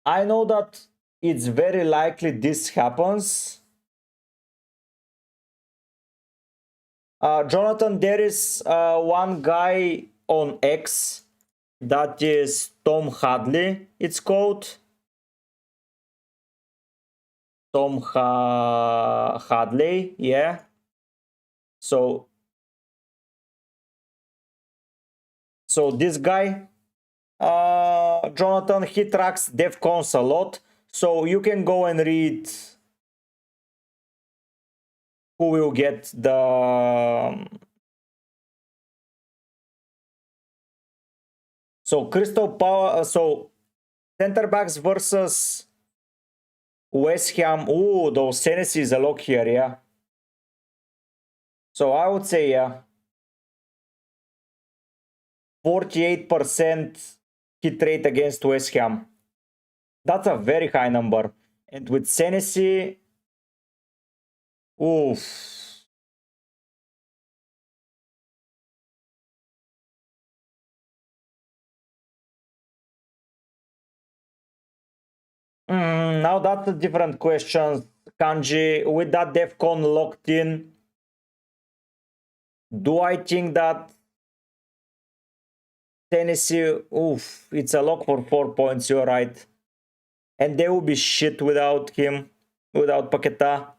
I know that it's very likely this happens. Jonathan, there is one guy on X that is Tom Hadley, it's called. Tom Hadley, yeah. So this guy, Jonathan, he tracks DevCons a lot, so you can go and read who will get the... So Crystal Palace, so center backs versus West Ham. Ooh, those Tennessee is a lock here, yeah. So I would say, yeah, 48% hit rate against West Ham. That's a very high number. And with Tennessee, oof. Now that's a different question, Kanji. With that DEFCON locked in, do I think that Tennessee, oof, it's a lock for 4 points, you're right. And they will be shit without him, without Paqueta.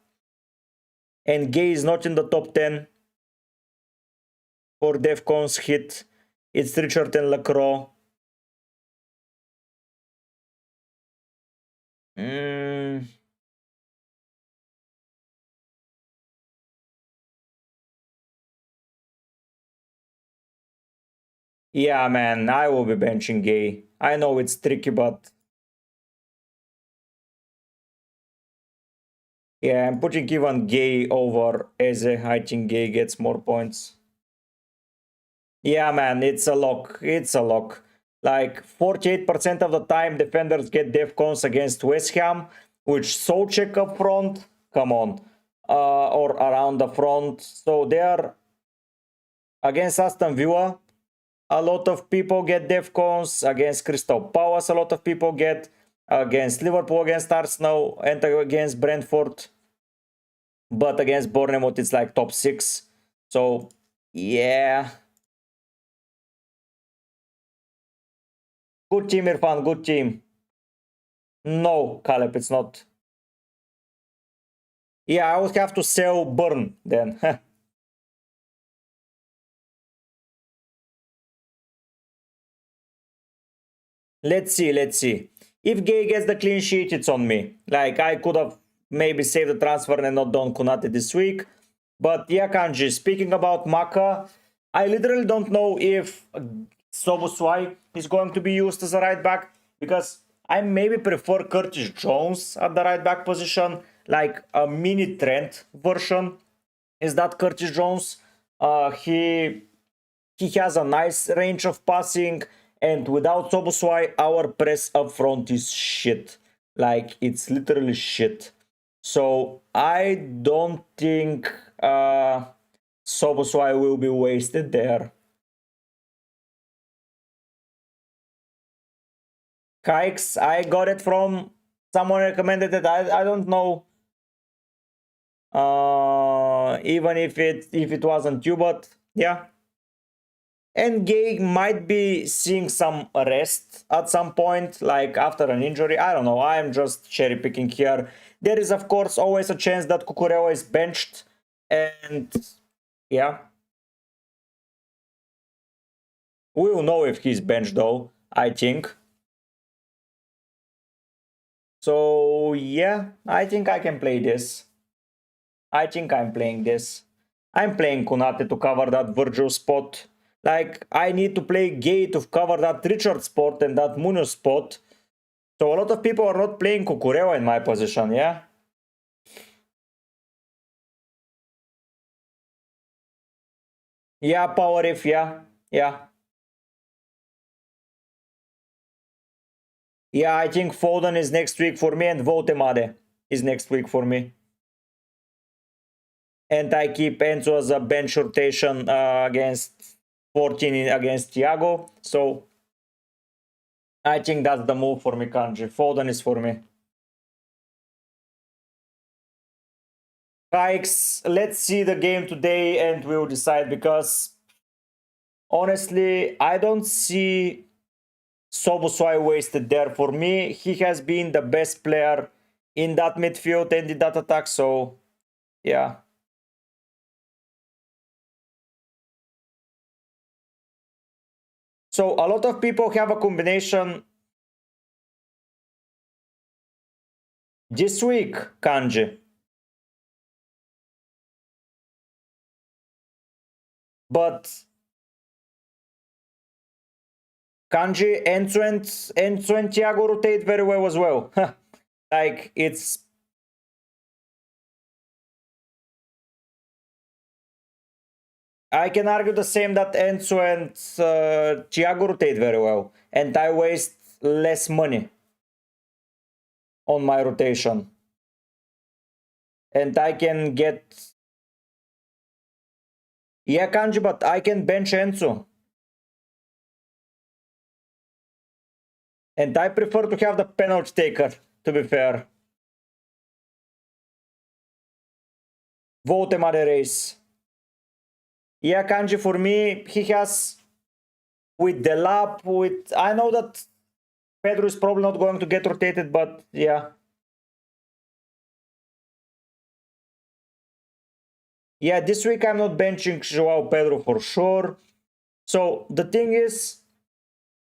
And Gay is not in the top 10 for DEFCON's hit. It's Richard and Lacroix. Yeah, man, I will be benching Gay. I know it's tricky, but... yeah, I'm putting even Gay over Eze. I think Gay gets more points. Yeah, man, it's a lock. It's a lock. Like 48% of the time, defenders get DEFCONs against West Ham, which Soucek up front. Come on. Or around the front. So they are against Aston Villa. A lot of people get DEFCONs. Against Crystal Palace, a lot of people get. Against Liverpool, against Arsenal, and against Brentford. But against Bournemouth, it's like top 6. So, yeah. Good team, Irfan, good team. No, Caleb, it's not. Yeah, I would have to sell Burn then. Let's see, let's see. If Gay gets the clean sheet, it's on me. Like, I could have maybe saved the transfer and not done Konate this week. But yeah, Kanji, speaking about Maka, I literally don't know if Soboswai is going to be used as a right back, because I maybe prefer Curtis Jones at the right back position, like a mini Trent version. Is that Curtis Jones? He has a nice range of passing, and without Soboswai, our press up front is shit. Like, it's literally shit. So I don't think Soboswai will be wasted there. Kikes, I got it from someone recommended it. I don't know. Even if it wasn't you, but yeah. And Gay might be seeing some rest at some point, like after an injury. I don't know. I'm just cherry picking here. There is, of course, always a chance that Cucurella is benched. And yeah. We will know if he's benched, though, I think. So yeah, I think I can play this. I think I'm playing this. I'm playing Konate to cover that Virgil spot. Like, I need to play Gay to cover that Richard spot and that Munoz spot. So a lot of people are not playing Cucurella in my position, yeah? Yeah, power if, yeah. Yeah. Yeah, I think Foden is next week for me, and Votemade is next week for me. And I keep Enzo as a bench rotation against 14 against Thiago. So I think that's the move for me, Kanji. Foden is for me. Kikes, let's see the game today and we'll decide, because honestly, I don't see Soboswai wasted there. For me, he has been the best player in that midfield and in that attack, so yeah. So a lot of people have a combination This week, Kanji. But Kanji, Enzo and Thiago rotate very well as well. Like, it's... I can argue the same that Enzo and Thiago rotate very well. And I waste less money on my rotation. And I can get... Yeah, Kanji, but I can bench Enzo. And I prefer to have the penalty taker, to be fair. Votemare race. Yeah, Kanji, for me, he has... With the lap, with... I know that Pedro is probably not going to get rotated, but yeah. Yeah, this week I'm not benching Joao Pedro for sure. So the thing is,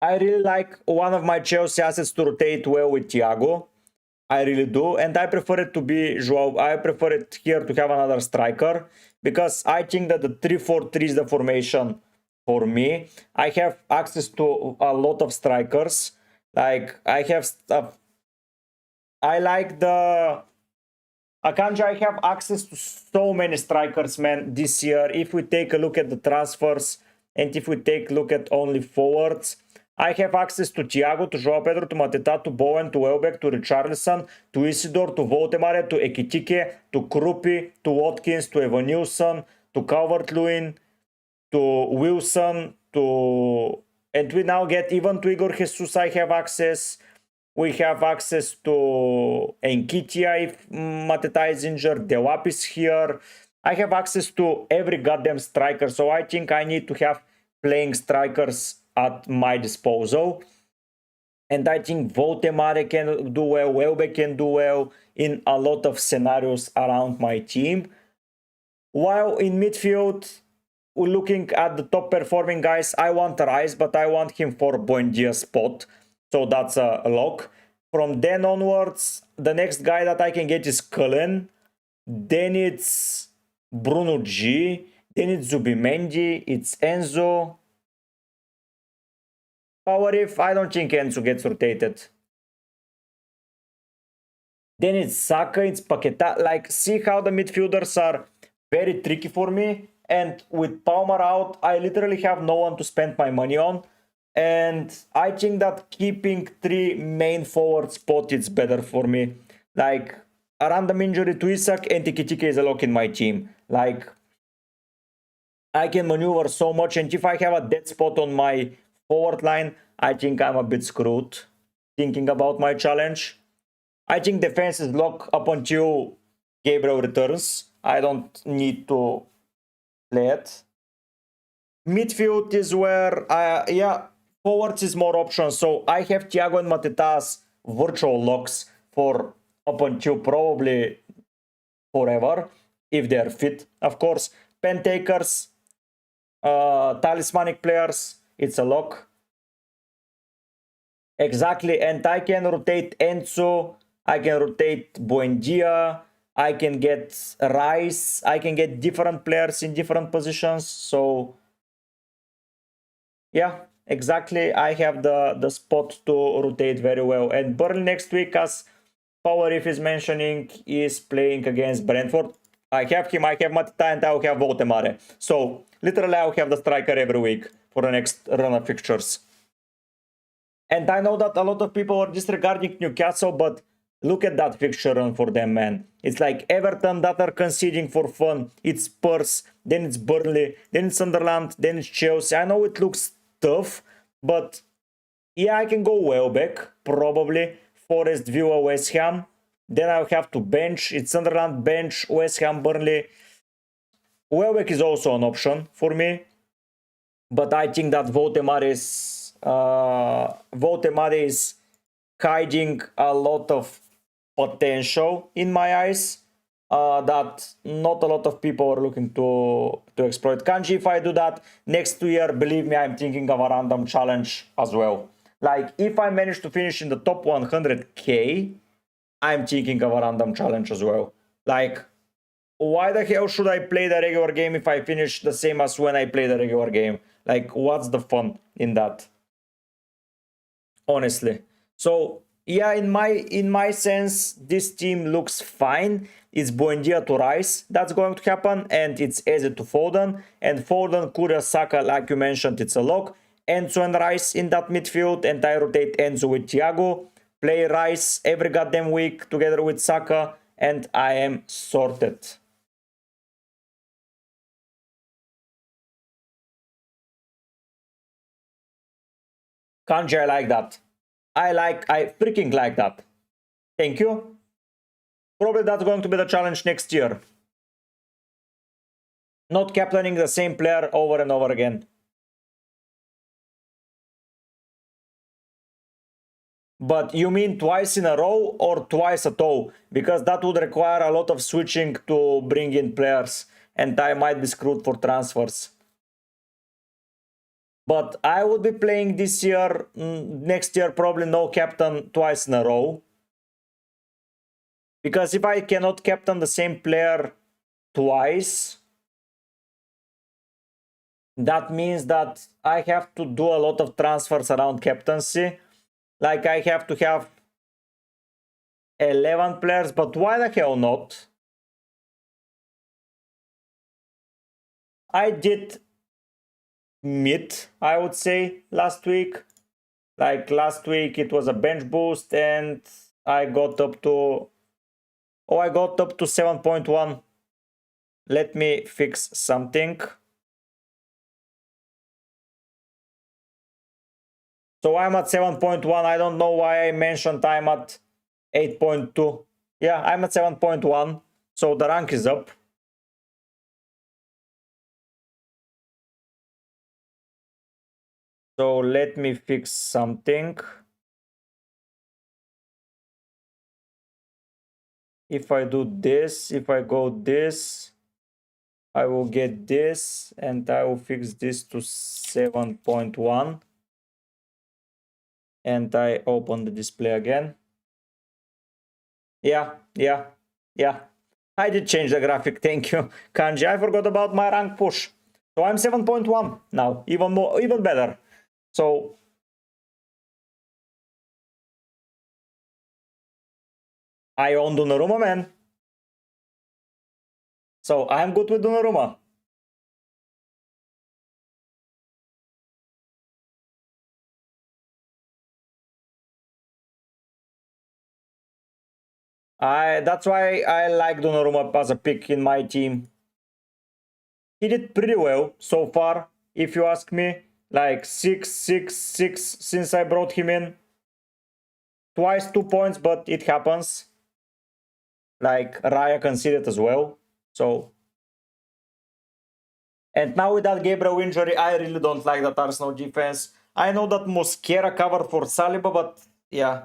I really like one of my Chelsea assets to rotate well with Thiago. I really do. And I prefer it to be Joao. I prefer it here to have another striker. Because I think that the 3-4-3 is the formation for me. I have access to a lot of strikers. Like, I have stuff. I like the... Akanji, I have access to so many strikers, man, this year. If we take a look at the transfers and if we take a look at only forwards, I have access to Thiago, to Joao Pedro, to Mateta, to Bowen, to Welbeck, to Richarlison, to Isidore, to Votemare, to Ekitike, to Krupi, to Watkins, to Evan Nilsson, to Calvert-Lewin, to Wilson, to... And we now get even to Igor Jesus, I have access. We have access to Enkitia if Mateta is injured. Delap is here. I have access to every goddamn striker. So I think I need to have playing strikers at my disposal. And I think Votemare can do well. Welbeck can do well in a lot of scenarios around my team. While in midfield, looking at the top performing guys, I want Rice, but I want him for Buendia spot. So that's a lock. From then onwards, the next guy that I can get is Cullen. Then it's Bruno G. Then it's Zubimendi. It's Enzo. Power if I don't think Enzo gets rotated. Then it's Saka, it's Paqueta. Like, see how the midfielders are very tricky for me. And with Palmer out, I literally have no one to spend my money on. And I think that keeping 3 main forward spot is better for me. Like, a random injury to Isak and Ekitike is a lock in my team. Like, I can maneuver so much, and if I have a dead spot on my forward line, I think I'm a bit screwed thinking about my challenge. I think defense is locked up until Gabriel returns. I don't need to play it. Midfield is where, yeah, forwards is more options. So I have Thiago and Mateta as virtual locks for up until probably forever, if they're fit. Of course, pen takers, talismanic players, it's a lock. Exactly, and I can rotate Enzo, I can rotate Buendia, I can get Rice, I can get different players in different positions. So yeah, exactly, I have the spot to rotate very well. And Burnley next week, as Power If is mentioning, is playing against Brentford. I have him, I have Matita, and I'll have Votemare. So literally I'll have the striker every week for the next run of fixtures. And I know that a lot of people are disregarding Newcastle, but look at that fixture run for them, man. It's like Everton that are conceding for fun. It's Spurs, then it's Burnley, then it's Sunderland, then it's Chelsea. I know it looks tough, but yeah, I can go Welbeck, probably. Forest, Villa, West Ham. Then I'll have to bench. It's Sunderland, bench, West Ham, Burnley. Welbeck is also an option for me. But I think that Votemare is hiding a lot of potential in my eyes that not a lot of people are looking to exploit. Kanji, if I do that next year, believe me, I'm thinking of a random challenge as well. Like, if I manage to finish in the top 100k, I'm thinking of a random challenge as well. Like, why the hell should I play the regular game if I finish the same as when I play the regular game? Like, what's the fun in that? Honestly. So yeah, in my sense, this team looks fine. It's Buendia to Rice that's going to happen, and it's Eze to Foden. And Foden, Kuria, Saka, like you mentioned, it's a lock. Enzo and Rice in that midfield, and I rotate Enzo with Thiago. Play Rice every goddamn week together with Saka, and I am sorted. Kanji, I like that. I freaking like that. Thank you. Probably that's going to be the challenge next year. Not captaining the same player over and over again. But you mean twice in a row or twice at all? Because that would require a lot of switching to bring in players, and I might be screwed for transfers. But I would be playing this year, next year probably no captain twice in a row. Because if I cannot captain the same player twice, that means that I have to do a lot of transfers around captaincy. Like I have to have 11 players, but why the hell not? I did mid, I would say, last week. Like last week it was a bench boost and I got up to... Oh, I got up to 7.1. Let me fix something. So I'm at 7.1. I don't know why I mentioned I'm at 8.2. Yeah, I'm at 7.1. So the rank is up. So let me fix something. If I do this, if I go this, I will get this, and I will fix this to 7.1. And I open the display again. Yeah. I did change the graphic, thank you, Kanji. I forgot about my rank push. So I'm 7.1 now, even better. So I own Donnarumma, man. So I'm good with Donnarumma. That's why I like Donnarumma as a pick in my team. He did pretty well so far, if you ask me. Like 6 since I brought him in. Twice 2 points, but it happens. Like Raya conceded as well. So, and now with that Gabriel injury, I really don't like that Arsenal defense. I know that Mosquera covered for Saliba, but yeah.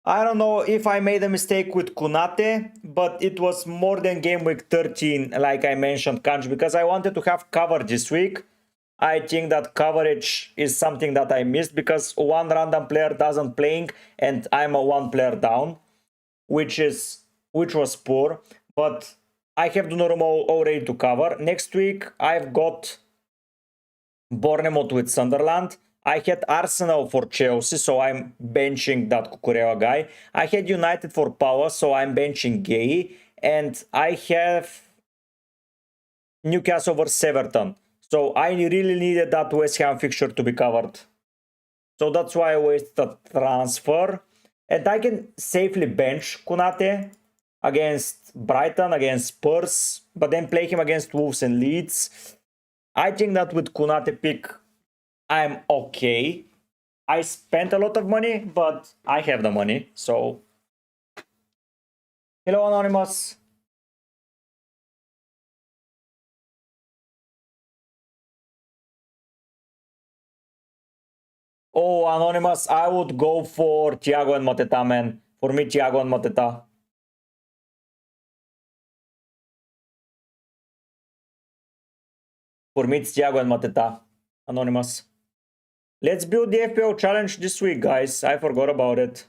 I don't know if I made a mistake with Kunate, but it was more than game week 13, like I mentioned, Kanj, because I wanted to have cover this week. I think that coverage is something that I missed because one random player doesn't playing and I'm a one player down, which was poor. But I have Donnarumma already to cover. Next week I've got Bournemouth with Sunderland. I had Arsenal for Chelsea, so I'm benching that Cucurella guy. I had United for Palace, so I'm benching Gay. And I have Newcastle versus Everton. So I really needed that West Ham fixture to be covered. So that's why I wasted the transfer. And I can safely bench Kunate against Brighton, against Spurs, but then play him against Wolves and Leeds. I think that with Kunate pick, I'm okay. I spent a lot of money, but I have the money, so... Hello, Anonymous. Oh, Anonymous, I would go for Thiago and Mateta, man. For me, Thiago and Mateta. For me, it's Thiago and Mateta. Anonymous. Let's build the FPL challenge this week, guys. I forgot about it.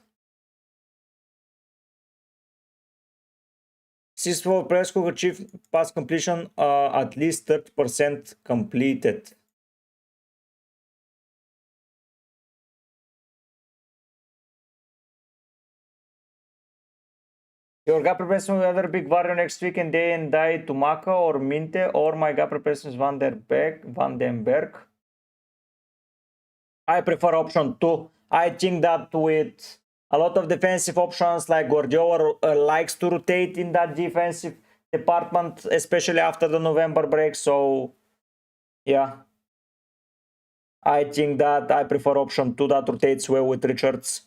64 players who achieve pass completion at least 30% completed. Your guy prepares with other big value next week and day and die to Maka or Minte, or my guy prepares with Van den Berg. I prefer option 2. I think that with a lot of defensive options like Guardiola likes to rotate in that defensive department, especially after the November break. So yeah, I think that I prefer option 2 that rotates well with Richards.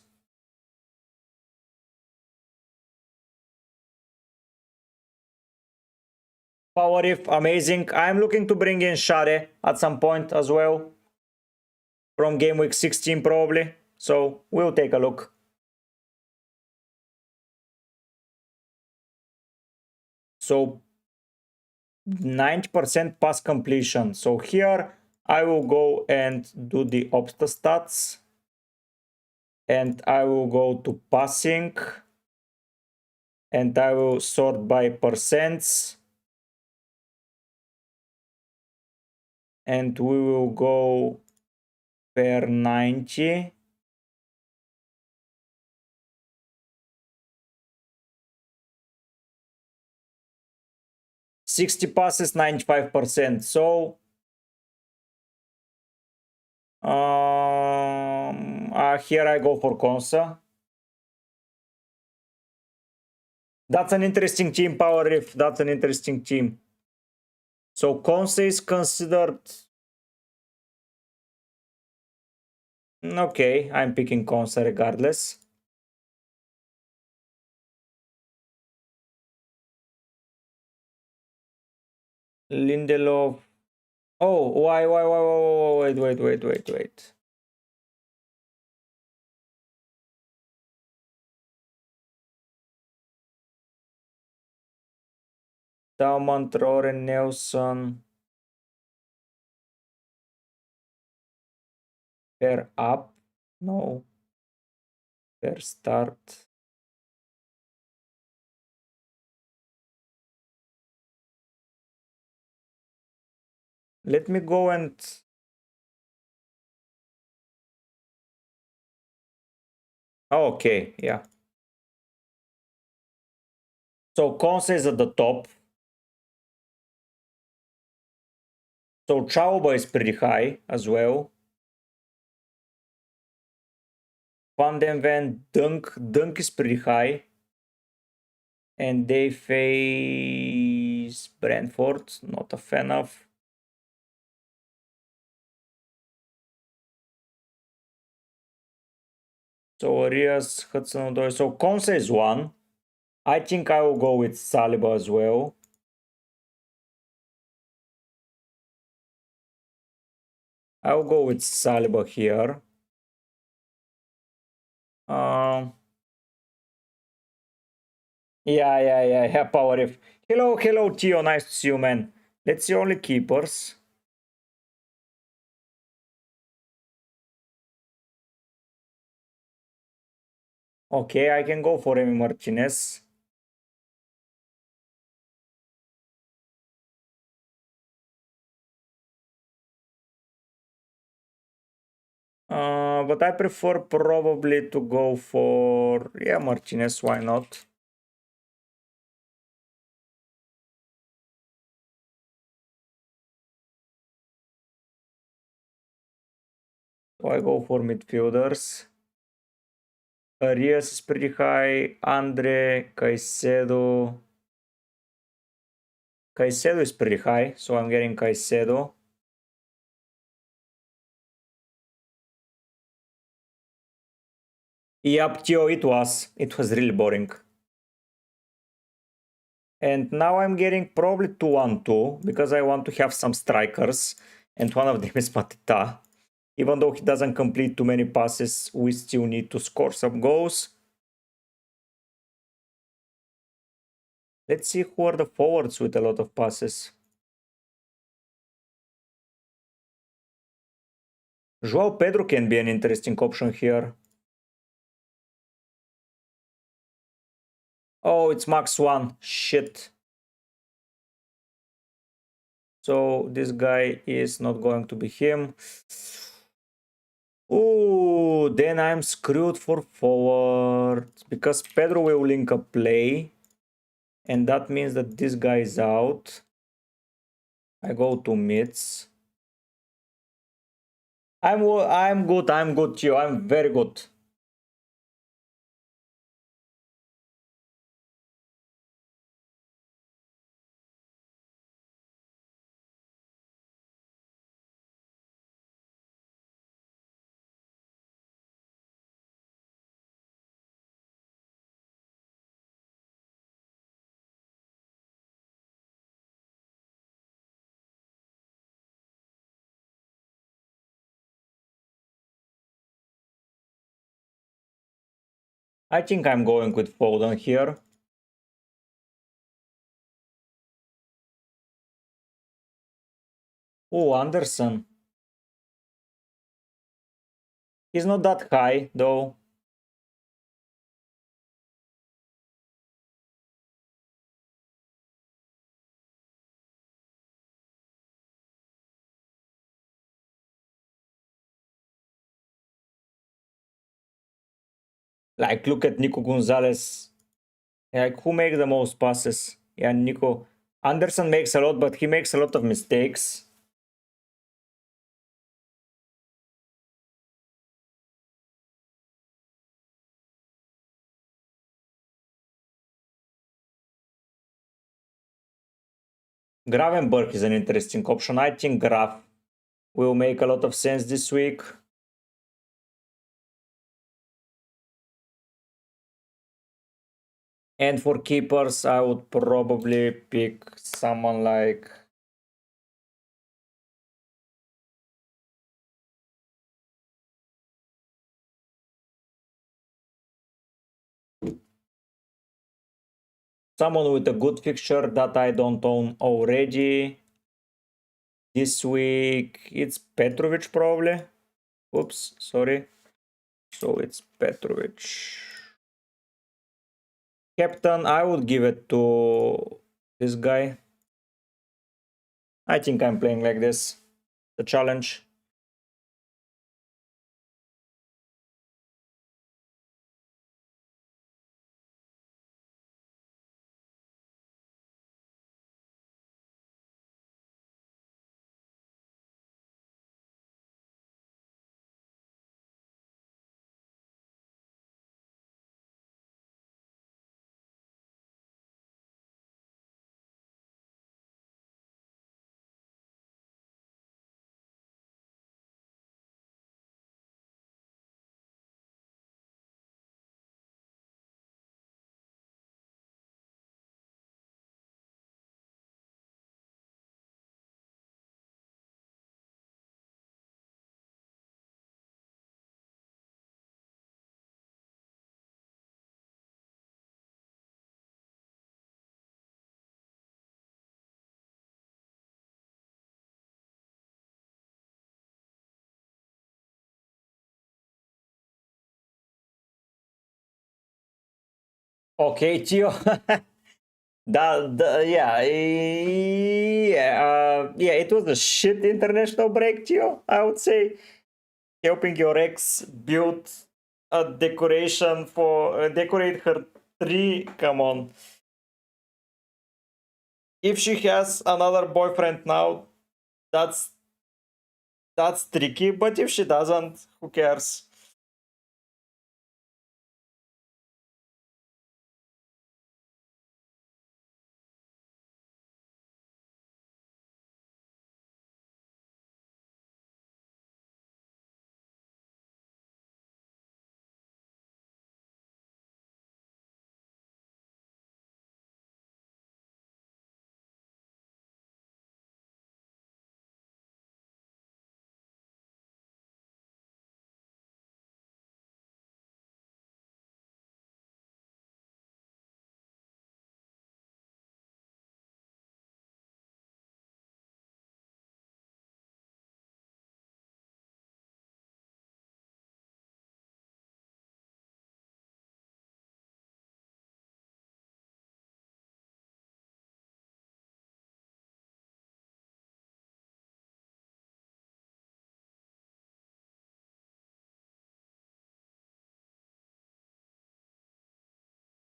Power if amazing. I'm looking to bring in Share at some point as well. From game week 16 probably. So we'll take a look. So 90% pass completion. So here I will go and do the Opta stats. And I will go to passing. And I will sort by percents. And we will go per 90. $60 passes, 95%. So here I go for Consa. That's an interesting team, Power Riff. That's an interesting team. So Consa is considered... Okay, I'm picking Consa regardless. Lindelof. Oh, why, wait. Daumann, Traore, Nelson. Per up? No. Per start. Let me go and... Okay, yeah. So Consa is at the top. So Chauba is pretty high as well. Van den Ven, Dunk is pretty high. And they face Brentford, not a fan of. So Arias, Hudson Odoi. So Consa is 1. I think I will go with Saliba as well. I will go with Saliba here. Yeah, Power If. Hello, Theo, nice to see you, man. Let's see only keepers. Okay, I can go for Emi Martinez. But I prefer probably to go for, yeah, Martinez, why not? So I go for midfielders. Arias is pretty high. Andre, Caicedo. Caicedo is pretty high, so I'm getting Caicedo. Yep, Theo, it was. It was really boring. And now I'm getting probably 2-1-2 because I want to have some strikers. And one of them is Mateta. Even though he doesn't complete too many passes, we still need to score some goals. Let's see who are the forwards with a lot of passes. Joao Pedro can be an interesting option here. Oh, it's max 1. Shit. So this guy is not going to be him. Oh, then I'm screwed for forward because Pedro will link a play, and that means that this guy is out. I go to mids. I'm good. I'm good, Gio. I'm very good. I think I'm going with Foden here. Oh, Anderson. He's not that high, though. Like, look at Nico Gonzalez. Like, who makes the most passes? Yeah, Nico. Anderson makes a lot, but he makes a lot of mistakes. Gravenberg is an interesting option. I think Graf will make a lot of sense this week. And for keepers, I would probably pick someone like... someone with a good fixture that I don't own already. This week, it's Petrovic probably. Oops, sorry. So it's Petrovic. Captain, I would give it to this guy. I think I'm playing like this. The challenge. Okay, Gio. Yeah, it was a shit international break, Gio, I would say. Helping your ex build a decoration for decorate her tree. Come on. If she has another boyfriend now, that's tricky. But if she doesn't, who cares?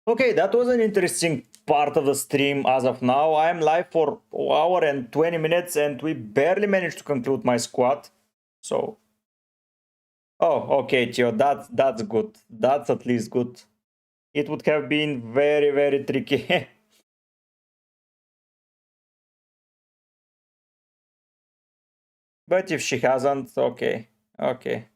Okay, that was an interesting part of the stream as of now. I am live for an hour and 20 minutes and we barely managed to conclude my squad. So, oh, okay, Chio, that's good. That's at least good. It would have been very, very tricky. But if she hasn't, okay, okay.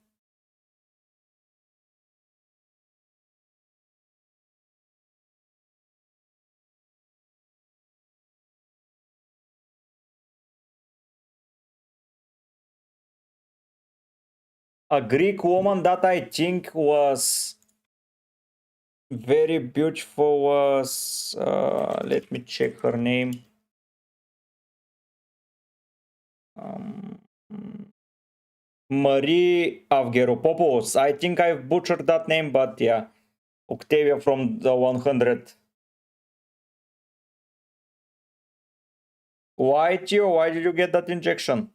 A Greek woman that I think was very beautiful was, let me check her name. Um, Marie Avgeropoulos. I think I've butchered that name, but yeah. Octavia from the 100. Why, Tio? Why did you get that injection?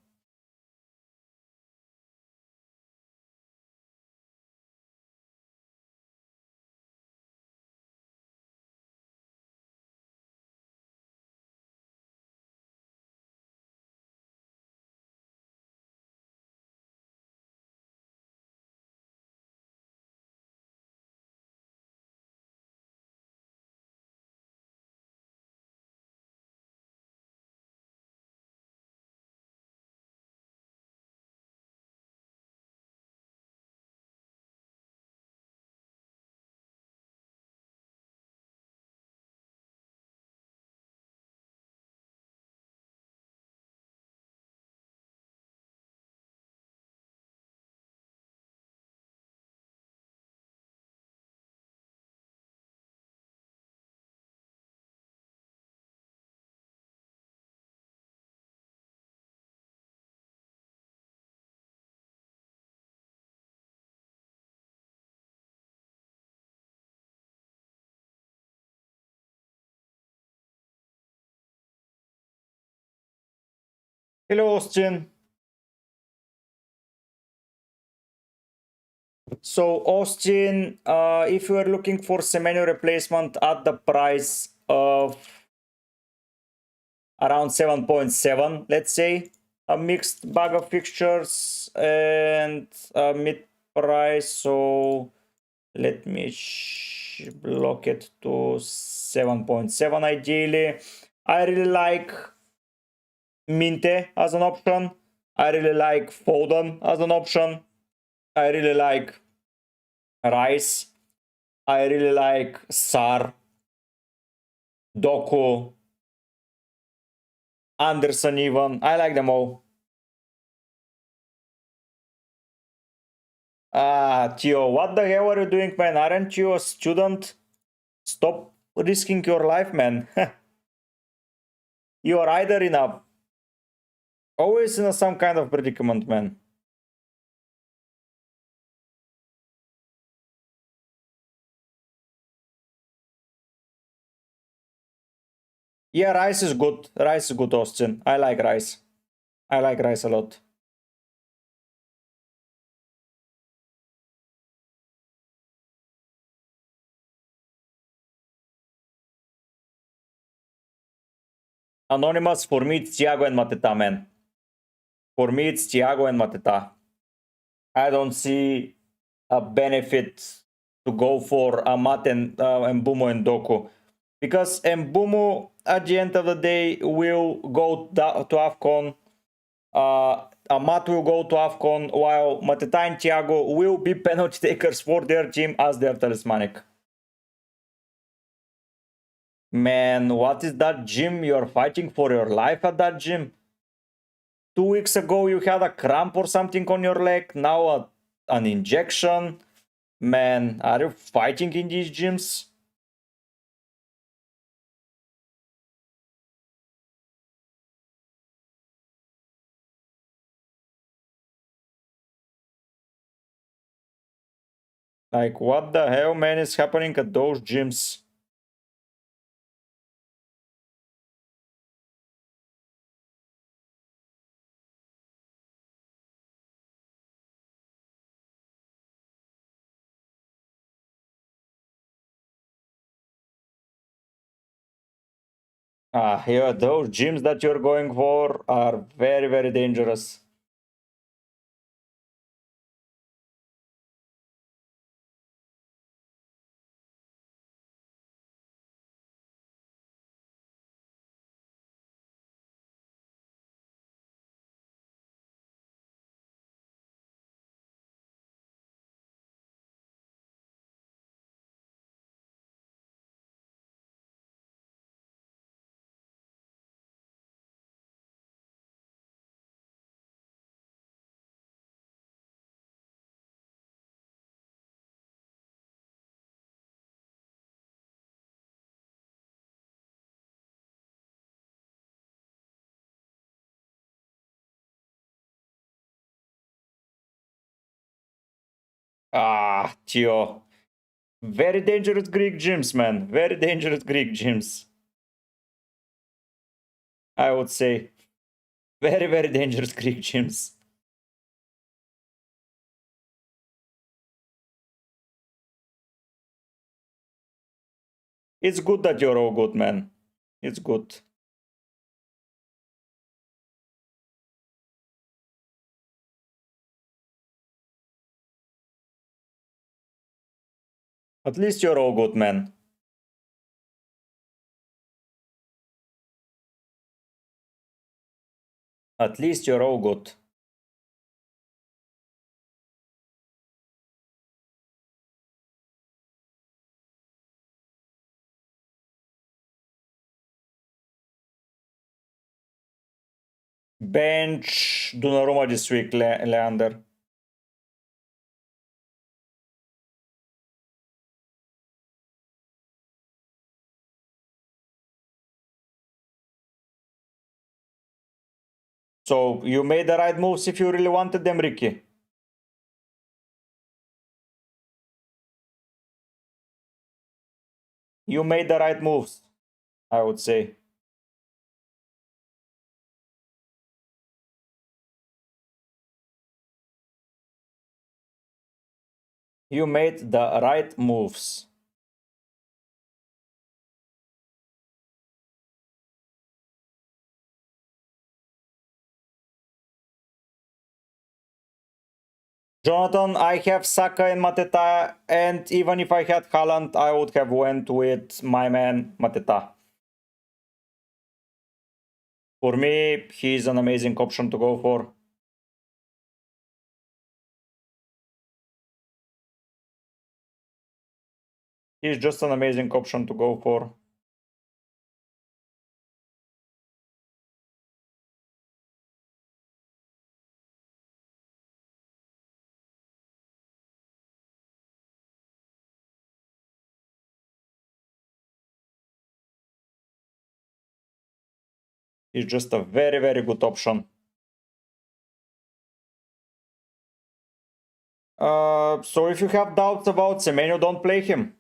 Hello, Austin. So, Austin, if you are looking for Semenyo replacement at the price of around 7.7, let's say, a mixed bag of fixtures and a mid price, so let me block it to 7.7 ideally. I really like Minte as an option. I really like Foden as an option. I really like Rice. I really like Sar, Doku, Anderson even. I like them all. Ah, Tio, what the hell are you doing, man? Aren't you a student? Stop risking your life, man. You are either in a... always in some kind of predicament, man. Yeah, Rice is good. Rice is good, Austin. I like Rice. I like Rice a lot. Anonymous, for me, it's Thiago and Mateta, man. For me, it's Thiago and Mateta. I don't see a benefit to go for Amat and Mbumo and Doku. Because Mbumo, at the end of the day, will go to AFCON. Amat will go to AFCON, while Mateta and Thiago will be penalty takers for their team as their talismanic. Man, what is that gym? You're fighting for your life at that gym. 2 weeks ago, you had a cramp or something on your leg. Now an injection. Man, are you fighting in these gyms? Like, what the hell, man, is happening at those gyms? Yeah, those gyms that you're going for are very, very dangerous. Tio. Very dangerous Greek gyms, man. Very dangerous Greek gyms. I would say. Very, very dangerous Greek gyms. It's good that you're all good, man. It's good. At least you're all good, man. At least you're all good. Bench Donnarumma this week, Leander. So you made the right moves if you really wanted them, Ricky. You made the right moves, I would say. You made the right moves. Jonathan, I have Saka and Mateta, and even if I had Haaland, I would have went with my man Mateta. For me, he's an amazing option to go for. He's just an amazing option to go for. He's just a very, very good option. So if you have doubts about Semenyo, don't play him.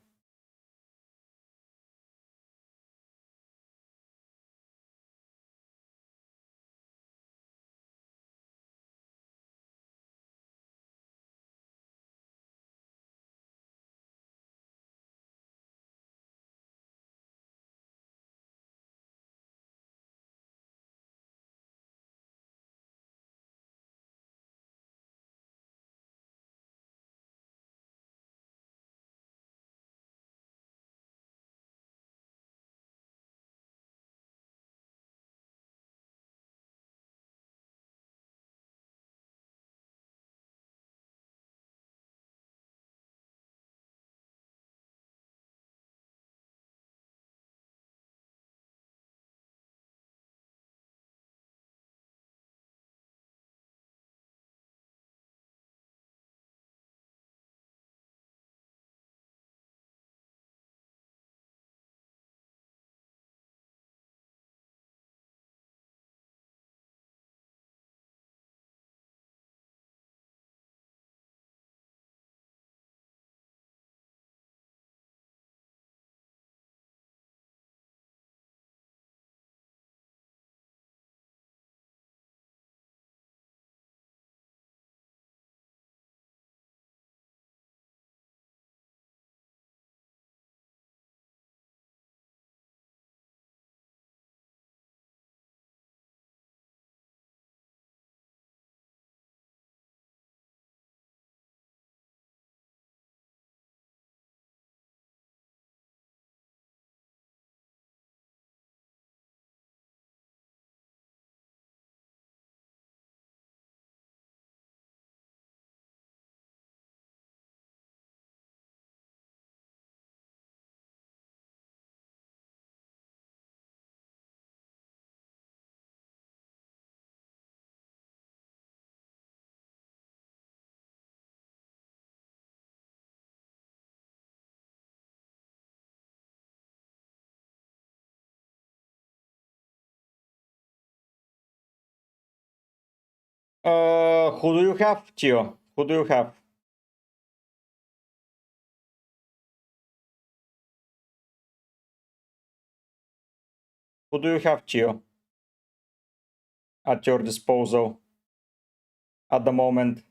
Who do you have, Tio? Who do you have? Who do you have, Tio? At your disposal at the moment?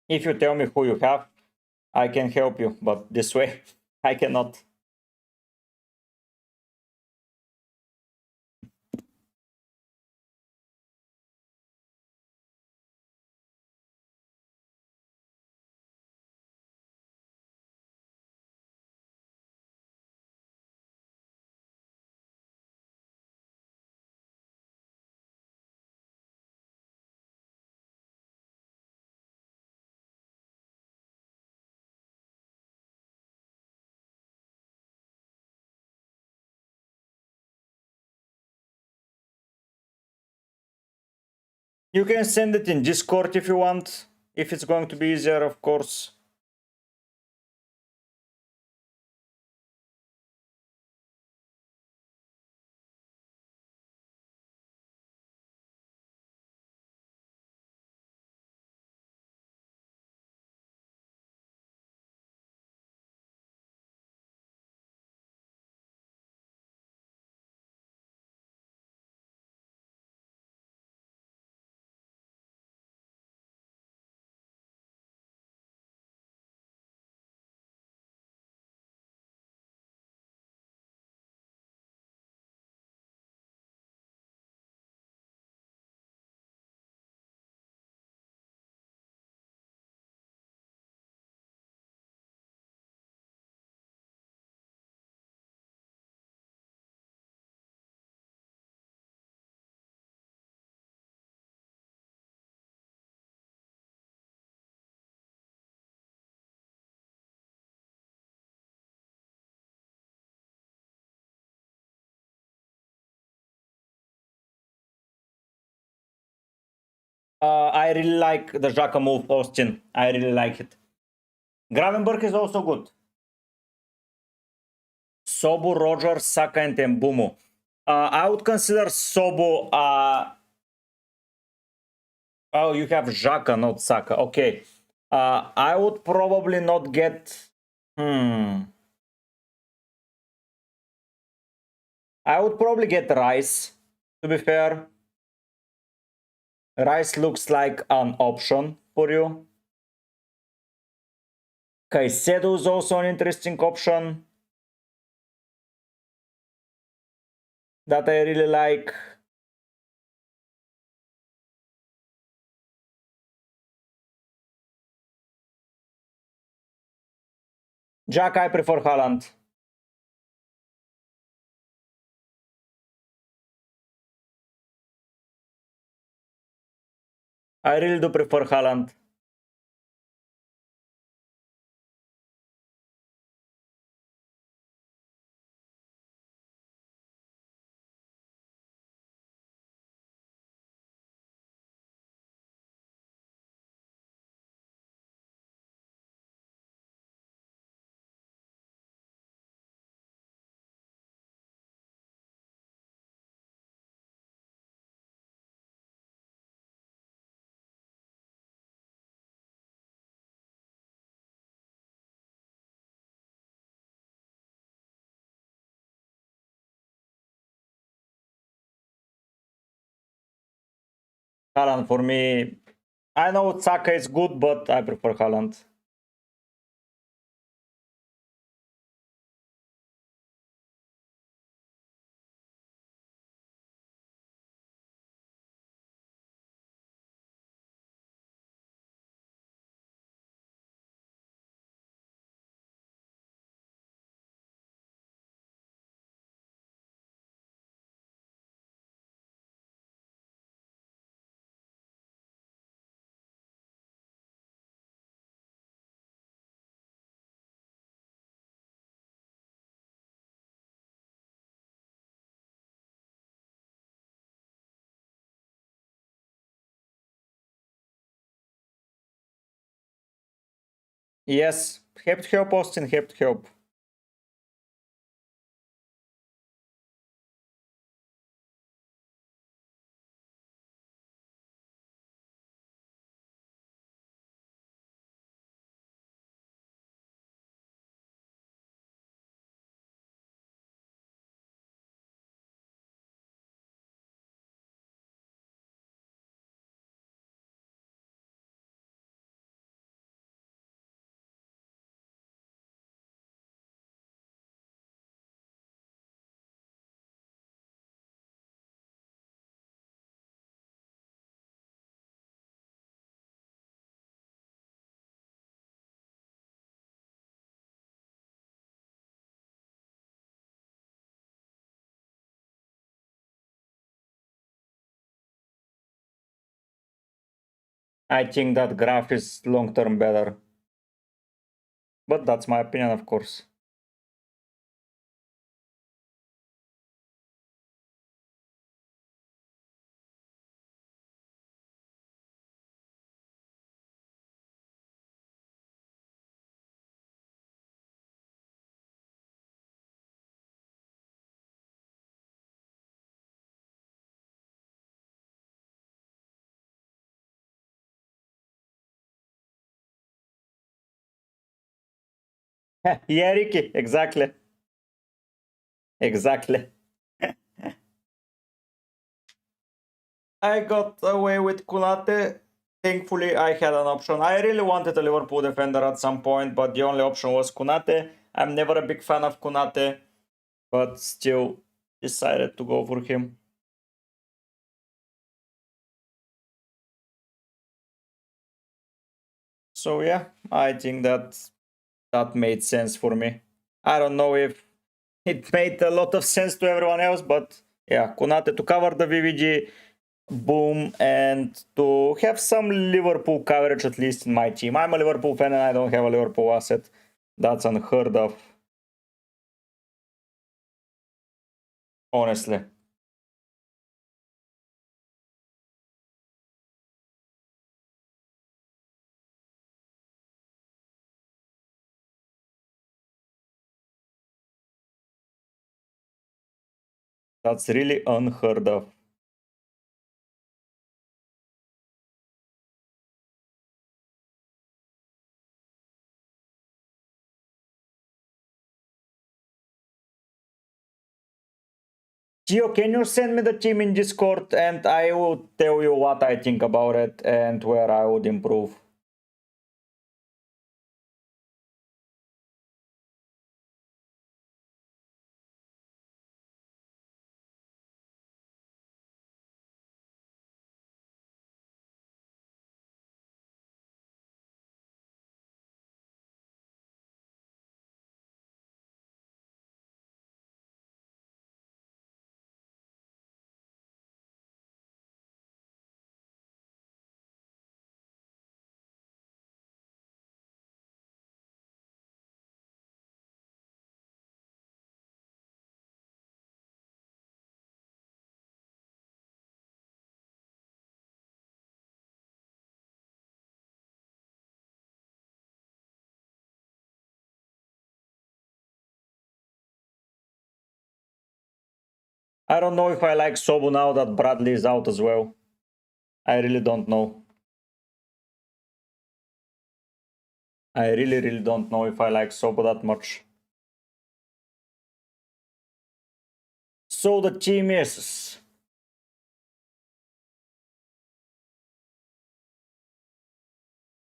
If you tell me who you have, I can help you, but this way I cannot. You can send it in Discord if you want, if it's going to be easier, of course. I really like the Xhaka move, Austin. I really like it. Gravenberg is also good. Sobo, Roger, Saka, and Mbumo. I would consider Sobo. Oh, you have Xhaka, not Saka. Okay. I would probably not get. I would probably get Rice, to be fair. Rice looks like an option for you. Caicedo is also an interesting option that I really like. Jack, I prefer Haaland. I really do prefer Haaland. Haaland for me. I know Saka is good, but I prefer Haaland. Yes, help Austin, help. I think that graph is long-term better. But that's my opinion, of course. Yeah, Ricky, exactly. Exactly. I got away with Kunate. Thankfully, I had an option. I really wanted a Liverpool defender at some point, but the only option was Kunate. I'm never a big fan of Kunate, but still decided to go for him. So yeah, I think that made sense for me. I don't know if it made a lot of sense to everyone else, but yeah, Konate to cover the VVG, boom, and to have some Liverpool coverage at least in my team. I'm a Liverpool fan and I don't have a Liverpool asset. That's unheard of, honestly. That's really unheard of. Gio, can you send me the team in Discord and I will tell you what I think about it and where I would improve. I don't know if I like Sobu now that Bradley is out as well. I really don't know. I really don't know if I like Sobo that much. So the team is...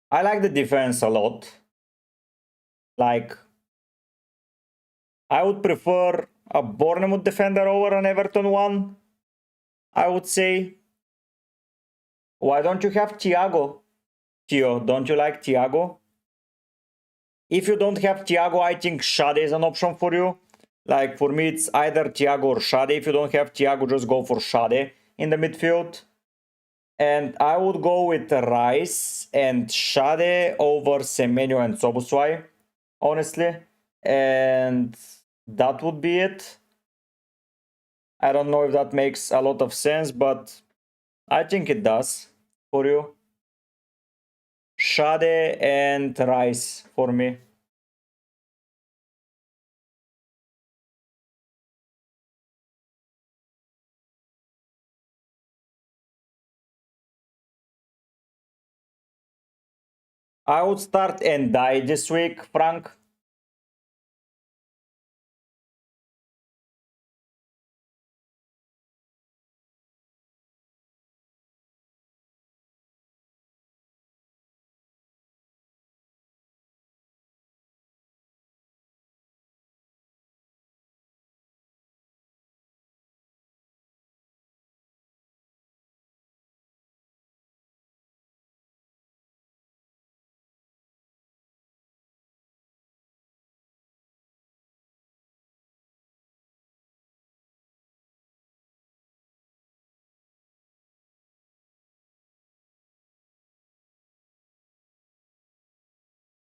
I like the defense a lot. Like, I would prefer a Bournemouth defender over an Everton one, I would say. Why don't you have Thiago? Theo, don't you like Thiago? If you don't have Thiago, I think Shade is an option for you. Like, for me, it's either Thiago or Shade. If you don't have Thiago, just go for Shade in the midfield. And I would go with Rice and Shade over Semenyo and Sobuswai, honestly. And that would be it. I don't know if that makes a lot of sense, but I think it does for you. Shade and Rice for me. I would start and die this week, Frank.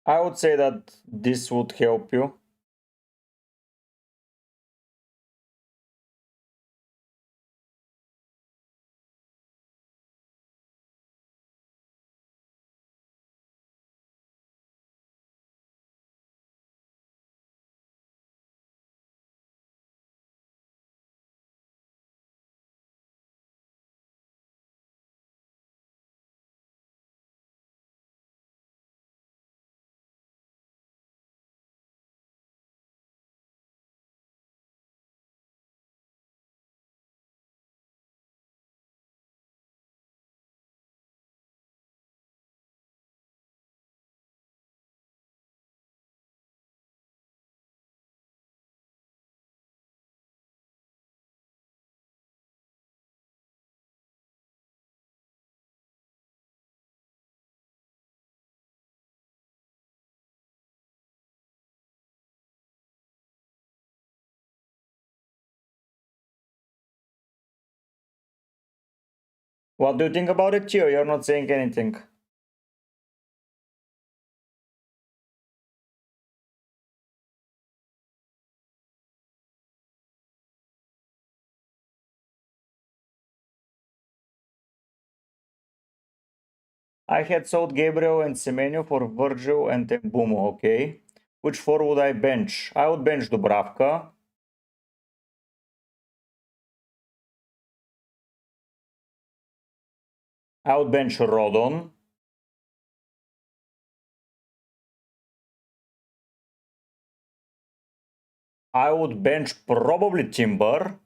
I would say that this would help you. What do you think about it, Chio? You're not saying anything. I had sold Gabriel and Semenyo for Virgil and Mbumo, okay. Which four would I bench? I would bench Dubravka. I would bench Rodon. I would bench probably Timber.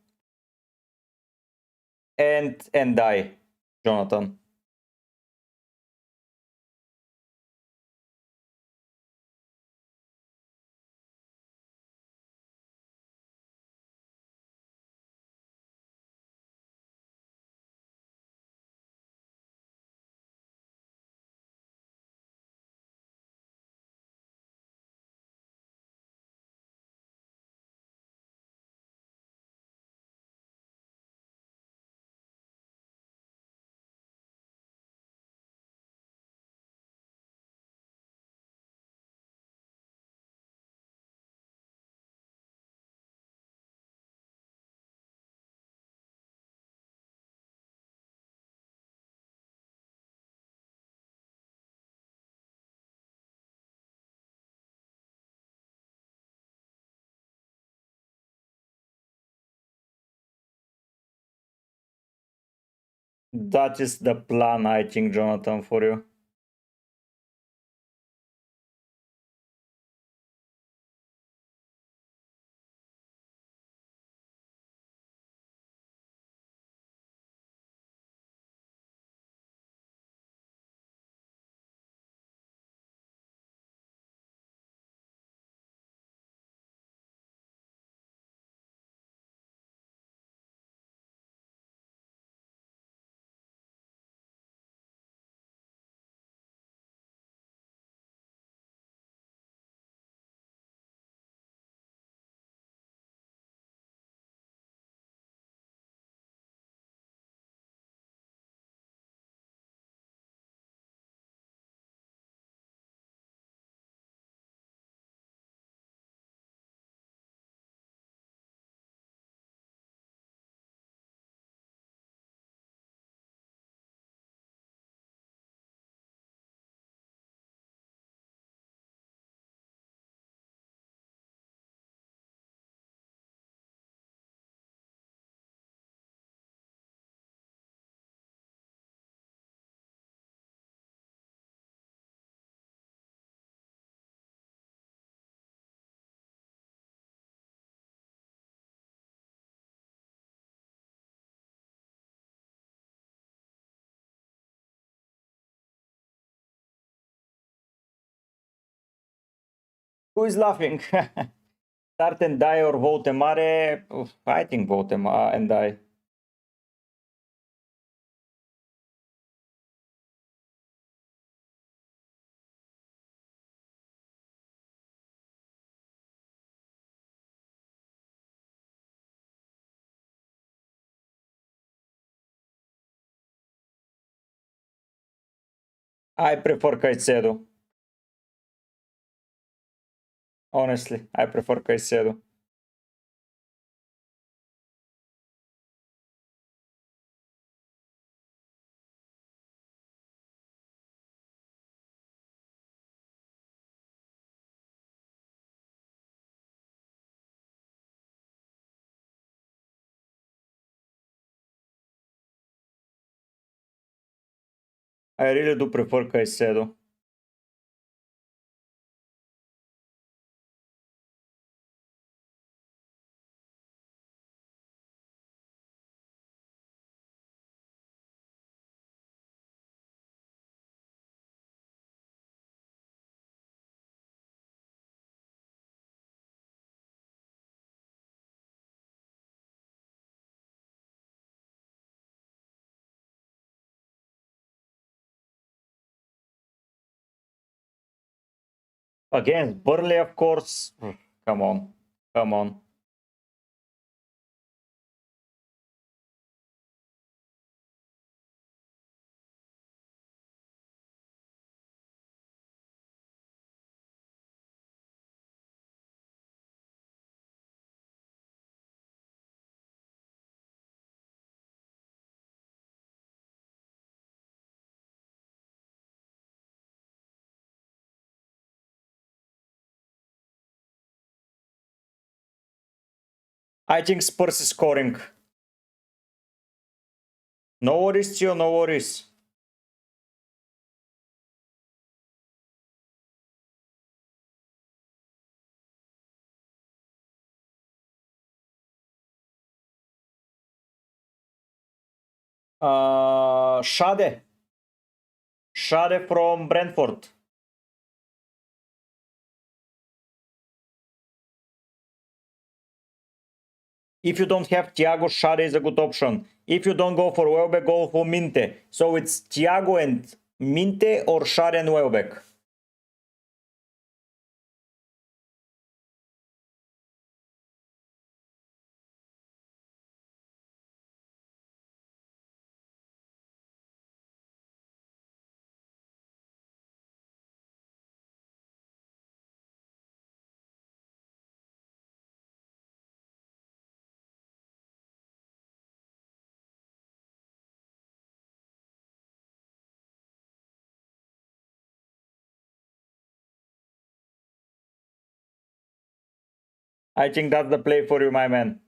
And die, Jonathan. That is the plan, I think, Jonathan, for you. Who is laughing? Start and die or vote mare? I think vote and die. I prefer Caicedo. Honestly, I prefer Caicedo. I really do prefer Caicedo. Against Burnley, of course. Come on. Come on. I think Spurs is scoring. No worries, Tio, no worries. Shade. Shade from Brentford. If you don't have Thiago, Shade is a good option. If you don't go for Welbeck, go for Minte. So it's Thiago and Minte or Shade and Welbeck. I think that's the play for you, my man.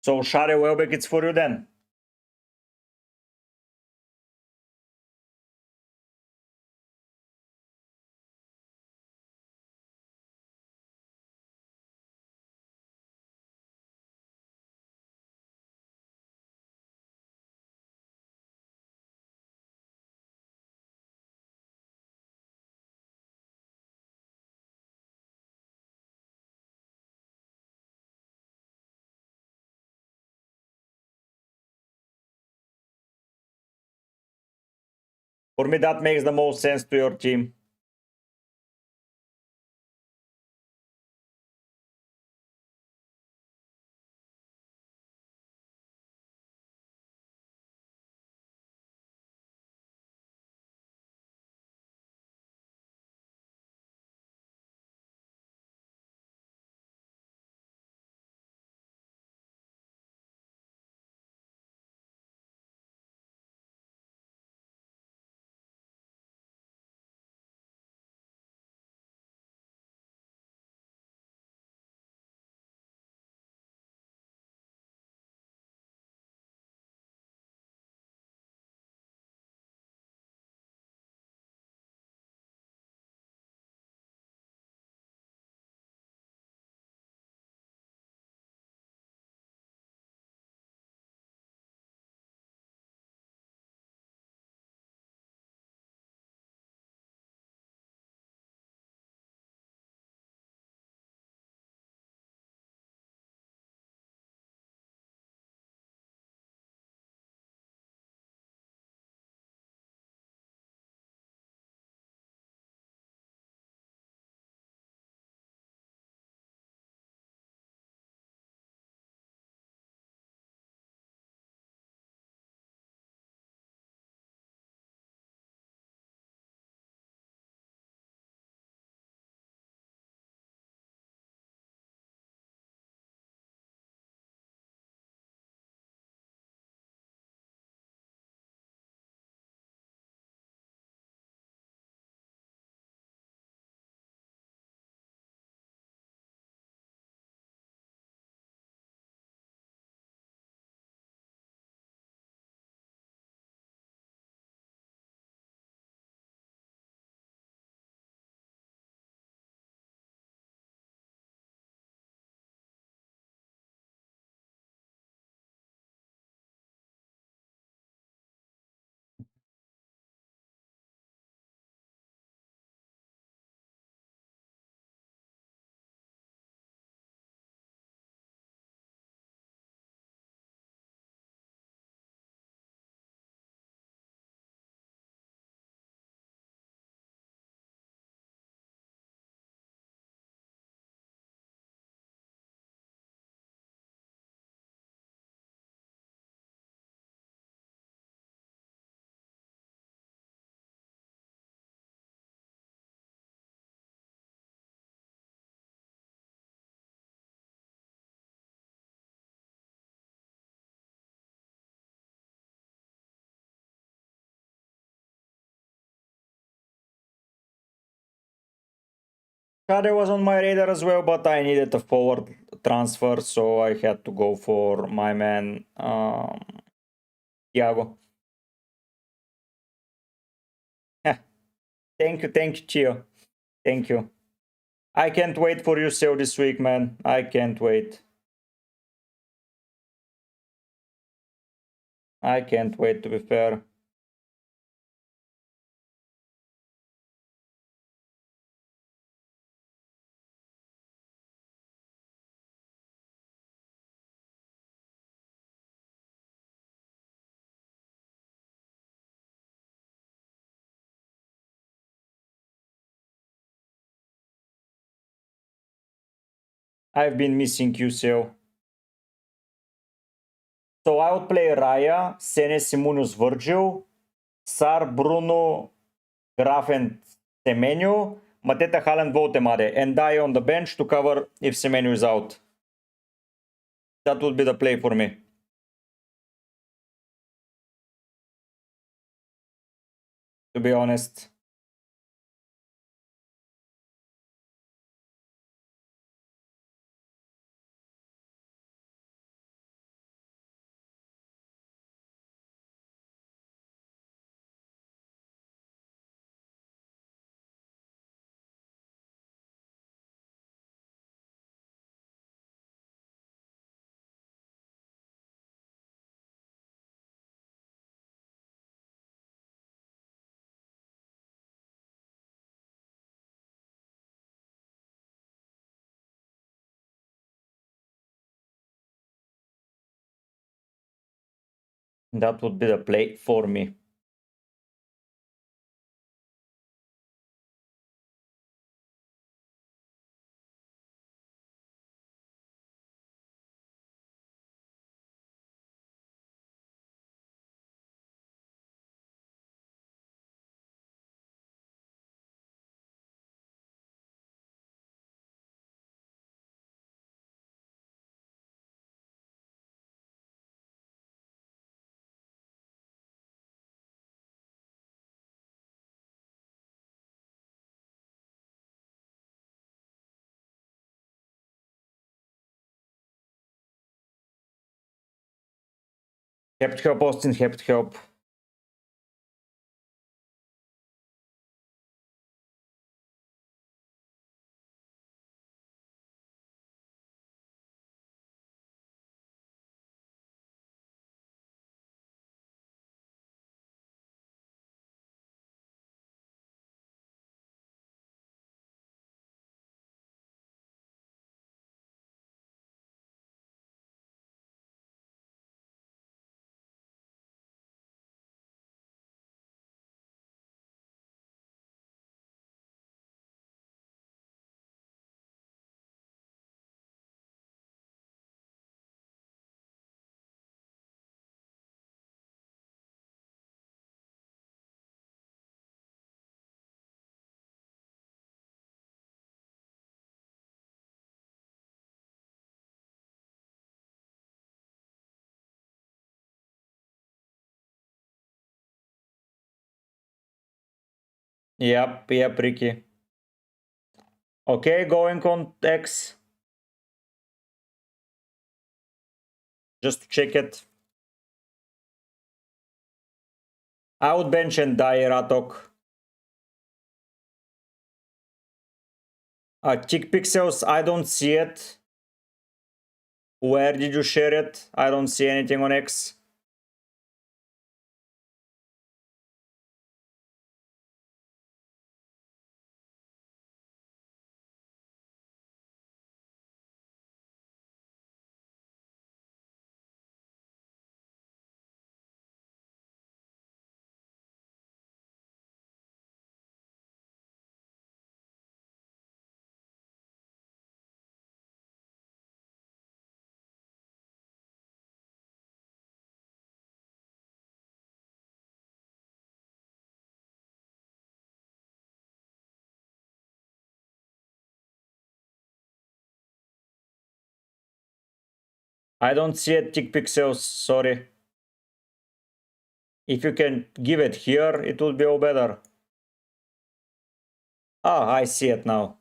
So Shade, Welbeck, it's for you then. For me, that makes the most sense to your team. Shade was on my radar as well, but I needed a forward transfer, so I had to go for my man, Thiago. Thank you, Chio. Thank you. I can't wait for you sale this week, man. I can't wait. I can't wait, to be fair. I've been missing you, sale. So I would play Raya, Senesi, Munus, Virgil, Sar, Bruno, Graf, and Semenyo, Mateta, Haaland, Votemade, and die on the bench to cover if Semenyo is out. That would be the play for me. To be honest. That would be the play for me. Hebt help, Austin, hebt help. Yep, Ricky. Okay, going on X. Just to check it. I would bench and die Ratok. Chick Pixels, I don't see it. Where did you share it? I don't see anything on X. I don't see it, Chick Pixels, sorry. If you can give it here, it would be all better. Ah, I see it now.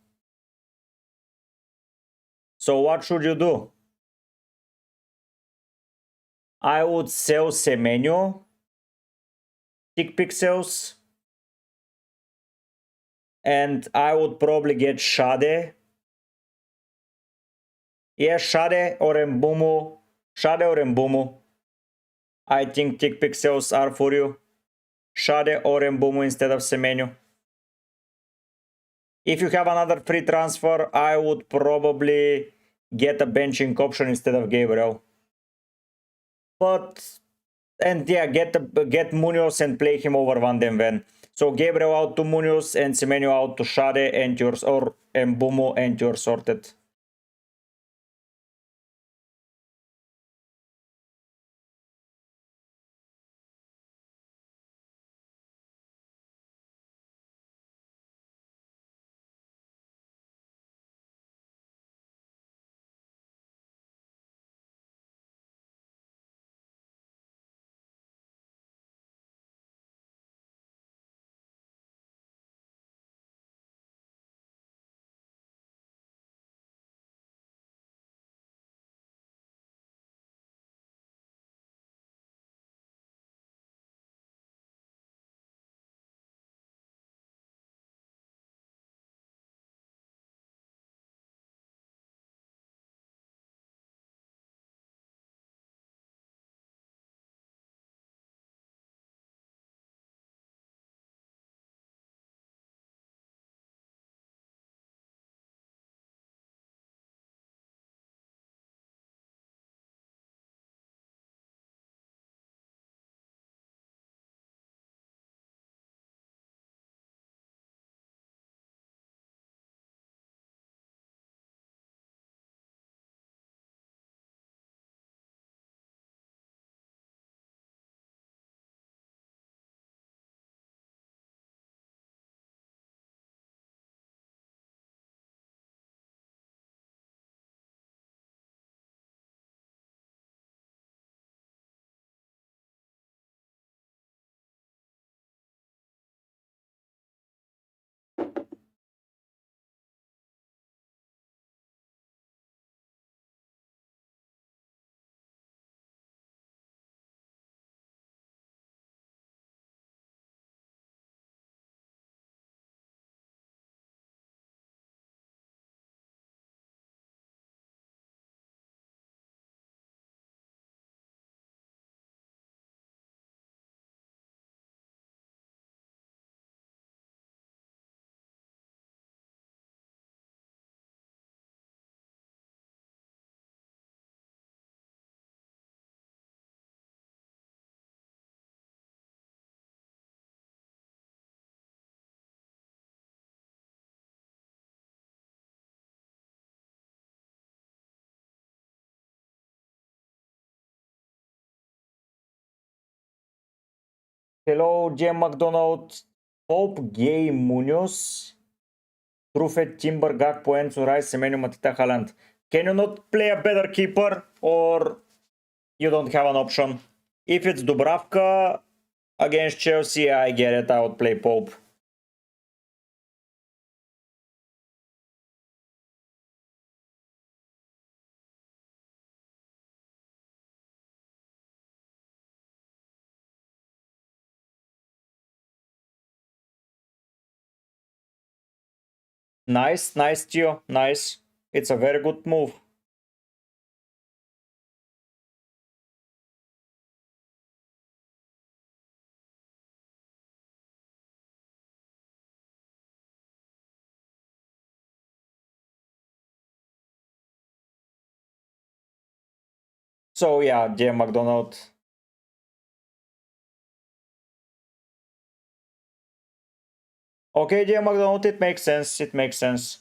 So what should you do? I would sell Semenyo, tick pixels, and I would probably get Shade. Yeah, Shade or Mbumu. Shade or Mbumu. I think tick pixels are for you. Shade or Mbumu instead of Semenyo. If you have another free transfer, I would probably get a benching option instead of Gabriel. But, and yeah, get Munoz and play him over Van den Ven. So Gabriel out to Munoz and Semenyo out to Shade and yours, or Mbumu and you're sorted. Hello, Jim McDonald, Pope, Gay, Munoz, Truffet, Timber, Gakpo, Enzo, Rice, Semenyo, Matita, Haaland. Can you not play a better keeper, or you don't have an option? If it's Dubravka against Chelsea, I get it, I would play Pope. Nice, nice, Gio, nice. It's a very good move. So yeah, Jim McDonald. Okay, Jim McDonald, it makes sense, it makes sense.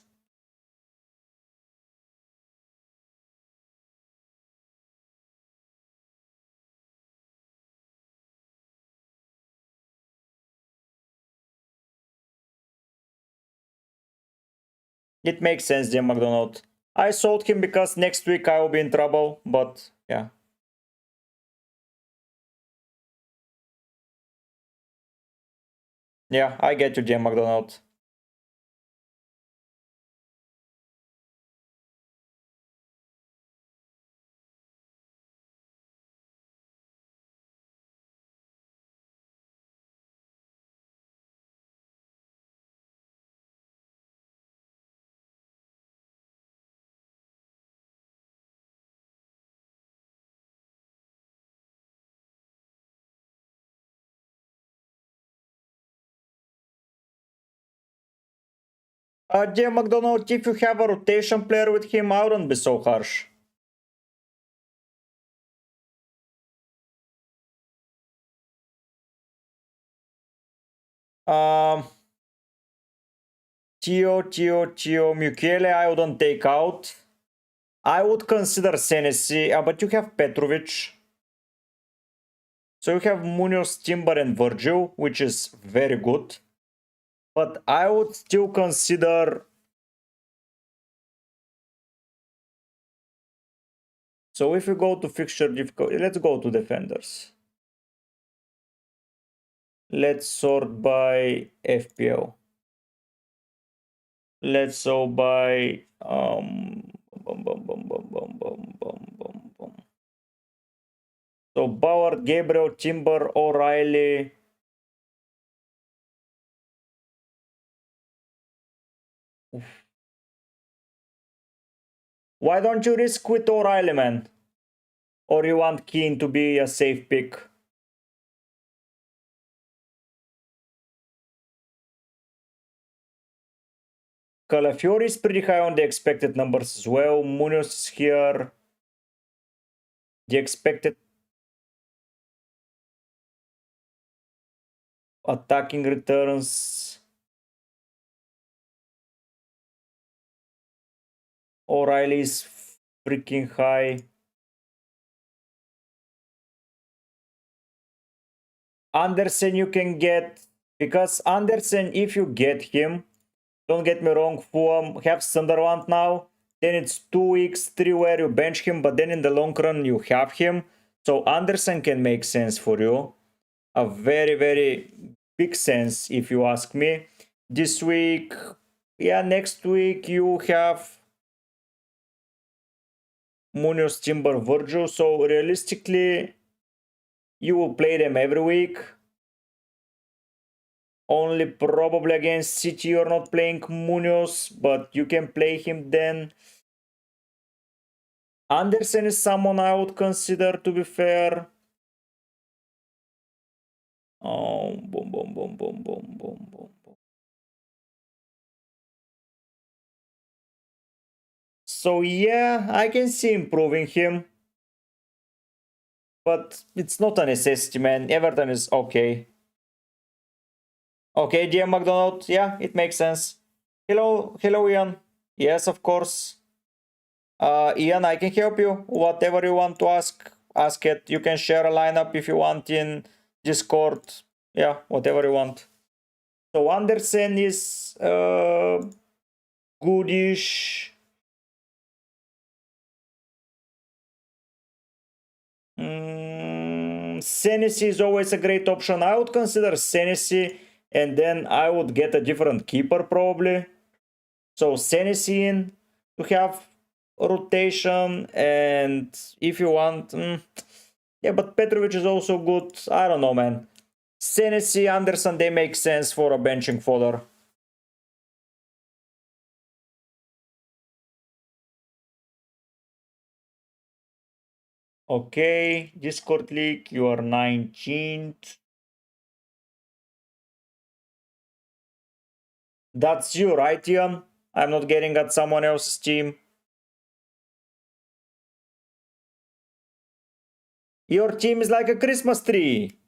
It makes sense, Jim McDonald. I sold him because next week I will be in trouble, but yeah. Yeah, I get you, Jim McDonald. Dear McDonald, if you have a rotation player with him, I wouldn't be so harsh. Tio, Mukiele, I wouldn't take out. I would consider Senesi, but you have Petrovic. So you have Munoz, Timber, and Virgil, which is very good. But I would still consider... So if we go to fixture difficulty, let's go to defenders. Let's sort by FPL. Let's go by So Bauer, Gabriel, Timber, O'Reilly. Why don't you risk with O'Reilly, man? Or you want Keane to be a safe pick? Calafiori is pretty high on the expected numbers as well. Munoz is here. The expected attacking returns. O'Reilly is freaking high. Andersen you can get, because Andersen, if you get him, don't get me wrong, Fulham have Sunderland now, then it's 2 weeks, 3 where you bench him, but then in the long run you have him. So Andersen can make sense for you. A very, very big sense if you ask me. This week, yeah, next week you have Munoz, Timber, Virgil. So realistically, you will play them every week. Only probably against City you're not playing Munoz, but you can play him then. Andersen is someone I would consider, to be fair. Oh, boom. So yeah, I can see improving him. But it's not a necessity, man. Everton is okay. Okay, dear McDonald. Yeah, it makes sense. Hello, Ian. Yes, of course. Ian, I can help you. Whatever you want to ask it. You can share a lineup if you want in Discord. Yeah, whatever you want. So Andersen is goodish. Senesi is always a great option. I would consider Senesi, and then I would get a different keeper probably. So Senesi in to have rotation, and if you want, yeah, but Petrovic is also good. I don't know, man. Senesi, Anderson, they make sense for a benching fodder. Okay, Discord League, you are 19th. That's you, right, Ian? I'm not getting at someone else's team. Your team is like a Christmas tree.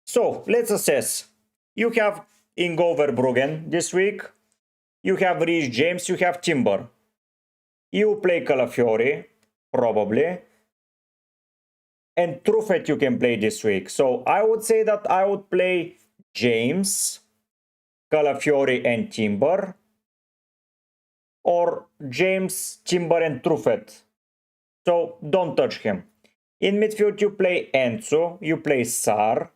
So, let's assess. You have Ingo Verbruggen this week. You have Reece James, you have Timber. You play Calafiori, probably. And Truffet you can play this week. So I would say that I would play James, Calafiori, and Timber. Or James, Timber, and Truffet. So don't touch him. In midfield you play Enzo, you play Sar.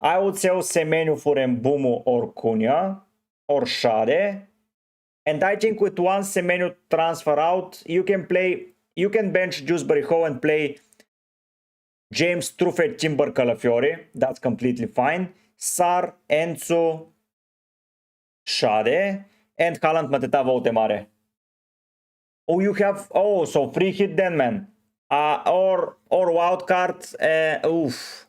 I would sell Semenyo for Mbumo or Cunha or Shade. And I think with one Semenyo transfer out, you can bench Dewsbury Hall and play James, Truffet, Timber, Calafiori. That's completely fine. Sar, Enzo, Shade, and Haaland, Mateta, Votemare. Oh, you have... Oh, so free hit then, man. Or wildcard. Oof.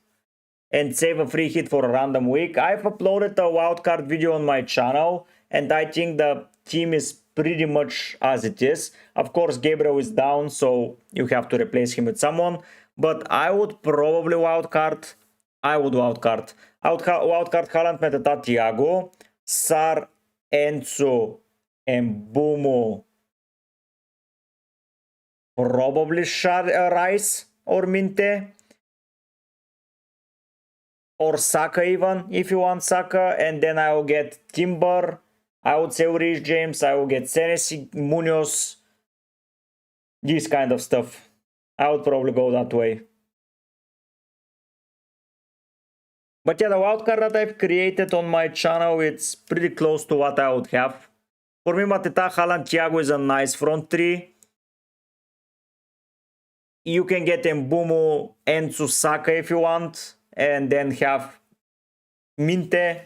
and save a free hit for a random week. I've uploaded a wildcard video on my channel, and I think the team is pretty much as it is. Of course, Gabriel is down, so you have to replace him with someone. But I would probably wildcard. I would wildcard Haaland, Metata, Thiago, Sar, Enzo, and Bumo. Probably Rice or Minte. Or Saka even, if you want Saka. And then I will get Timber. I would say Rich James. I will get Senesi, Munoz. This kind of stuff. I would probably go that way. But yeah, the wildcard that I've created on my channel, it's pretty close to what I would have. For me, Mateta, Haaland, Thiago is a nice front three. You can get Mbumo and Saka if you want. And then have Minte.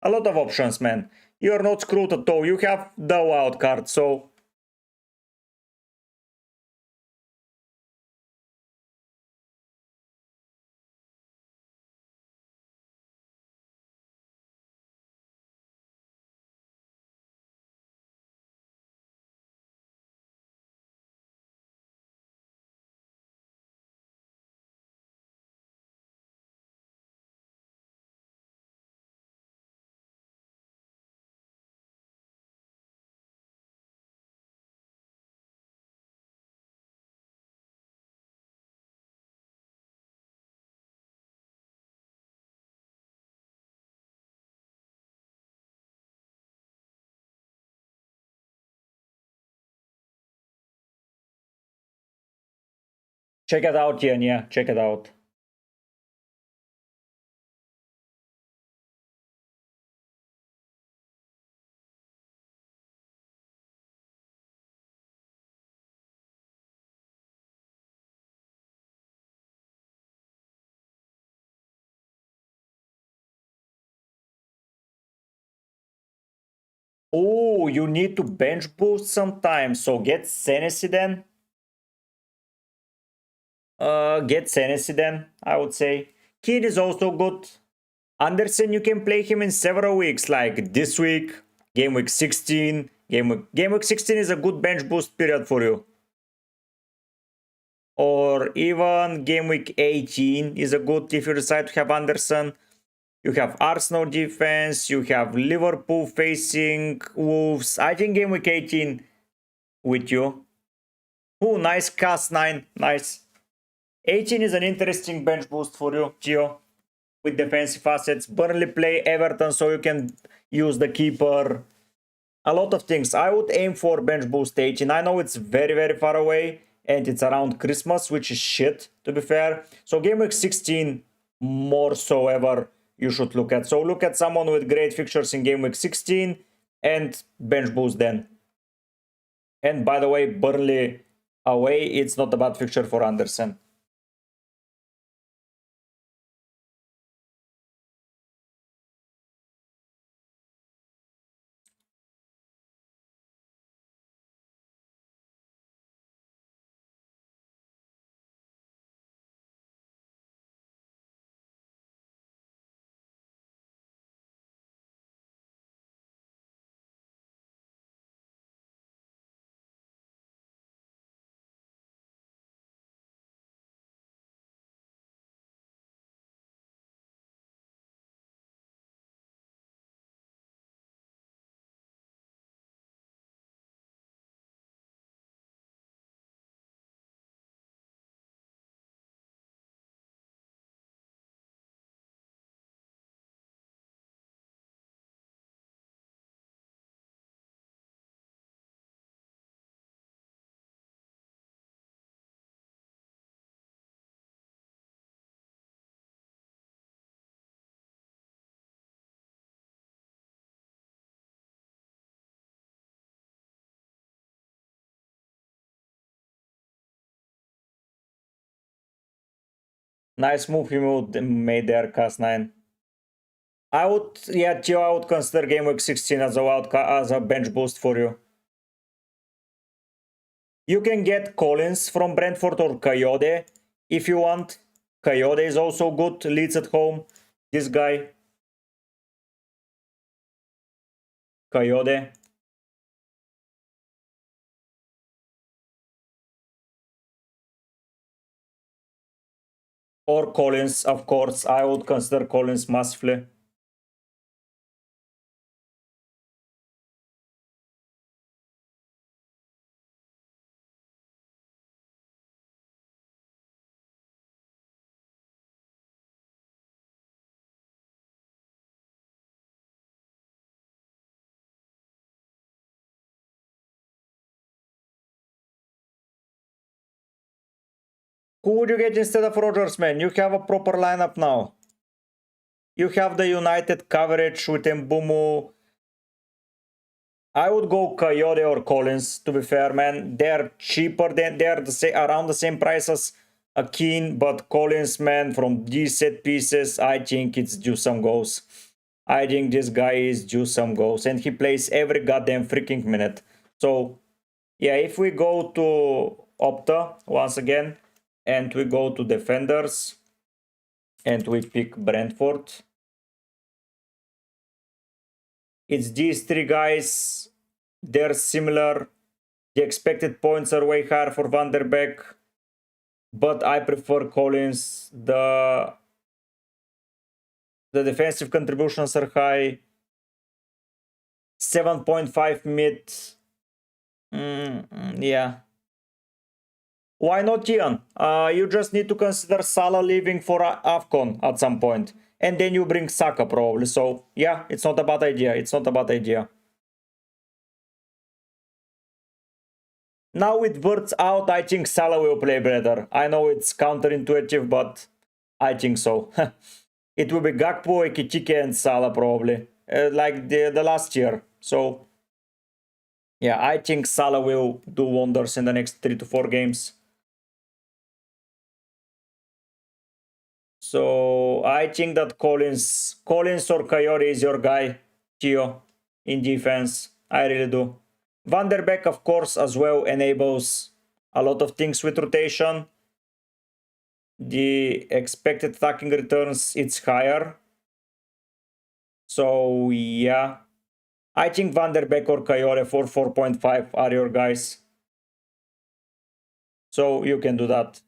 A lot of options, man. You're not screwed at all. You have the wild card, so check it out, Ian. Yeah, check it out. Oh, you need to bench boost sometimes, so get Senesi then. Get Senesi then, I would say. Kid is also good. Anderson, you can play him in several weeks, like this week, game week 16. Game week 16 is a good bench boost period for you. Or even game week 18 is a good if you decide to have Anderson. You have Arsenal defense, you have Liverpool facing Wolves. I think game week 18 with you. Oh, nice cast 9, nice. 18 is an interesting bench boost for you, Gio, with defensive assets. Burnley play Everton, so you can use the keeper. A lot of things. I would aim for bench boost 18. I know it's very, very far away, and it's around Christmas, which is shit, to be fair. So game week 16, more so ever, you should look at. So look at someone with great fixtures in game week 16, and bench boost then. And by the way, Burnley away, it's not a bad fixture for Anderson. Nice move you made there, Cas9. I would, yeah, Gio, I would consider game week 16 as a bench boost for you. You can get Collins from Brentford or Coyote if you want. Coyote is also good, leads at home. This guy. Coyote. Or Collins, of course. I would consider Collins massively. Who would you get instead of Rodgers, man? You have a proper lineup now. You have the United coverage with Mbumu. I would go Coyote or Collins, to be fair, man. They're cheaper than they're around the same price as a Keane, but Collins, man, from these set pieces, I think it's due some goals. I think this guy is due some goals, and he plays every goddamn freaking minute. So, yeah, if we go to Opta once again, and we go to defenders, and we pick Brentford, it's these three guys. They're similar. The expected points are way higher for Van der Beek, but I prefer Collins. The defensive contributions are high. 7.5 mid. Yeah. Why not Ian? You just need to consider Salah leaving for AFCON at some point. And then you bring Saka probably. So, yeah, it's not a bad idea. It's not a bad idea. Now with Wirtz out, I think Salah will play better. I know it's counterintuitive, but I think so. It will be Gakpo, Ekitike, and Salah probably, like the last year. So, yeah, I think Salah will do wonders in the next 3 to 4 games. So, I think that Collins or Coyote is your guy, Gio, in defense. I really do. Van der Beek, of course, as well enables a lot of things with rotation. The expected attacking returns, it's higher. So, yeah. I think Van der Beek or Coyote for 4.5 are your guys. So, you can do that.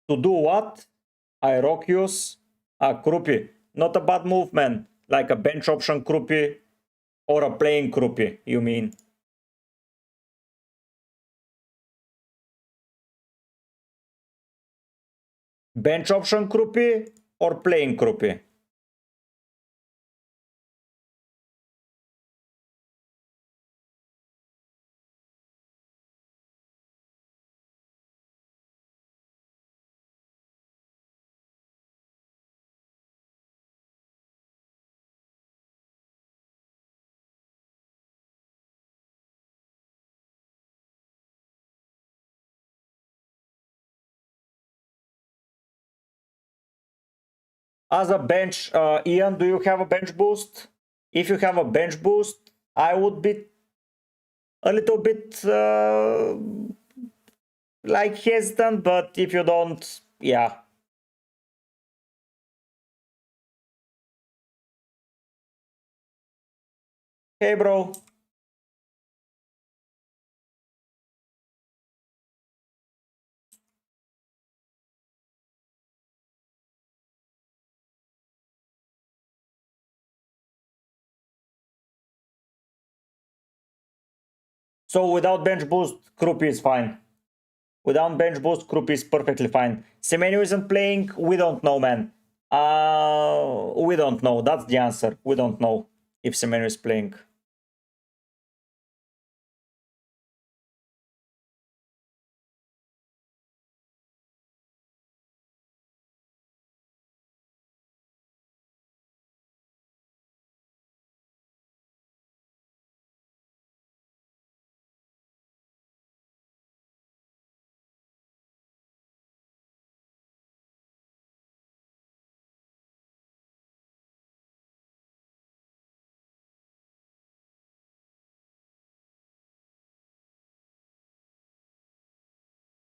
To do what? Irokius? Krupi. Not a bad move, man. Like a bench option Krupi or a playing Krupi, you mean? Bench option Krupi or playing Krupi? As a bench, Ian, do you have a bench boost? If you have a bench boost, I would be a little bit like hesitant, but if you don't, yeah. Hey, bro. So without bench boost, Krupi is fine. Without bench boost, Krupi is perfectly fine. Semenyo isn't playing. We don't know, man. We don't know. That's the answer. We don't know if Semenyo is playing.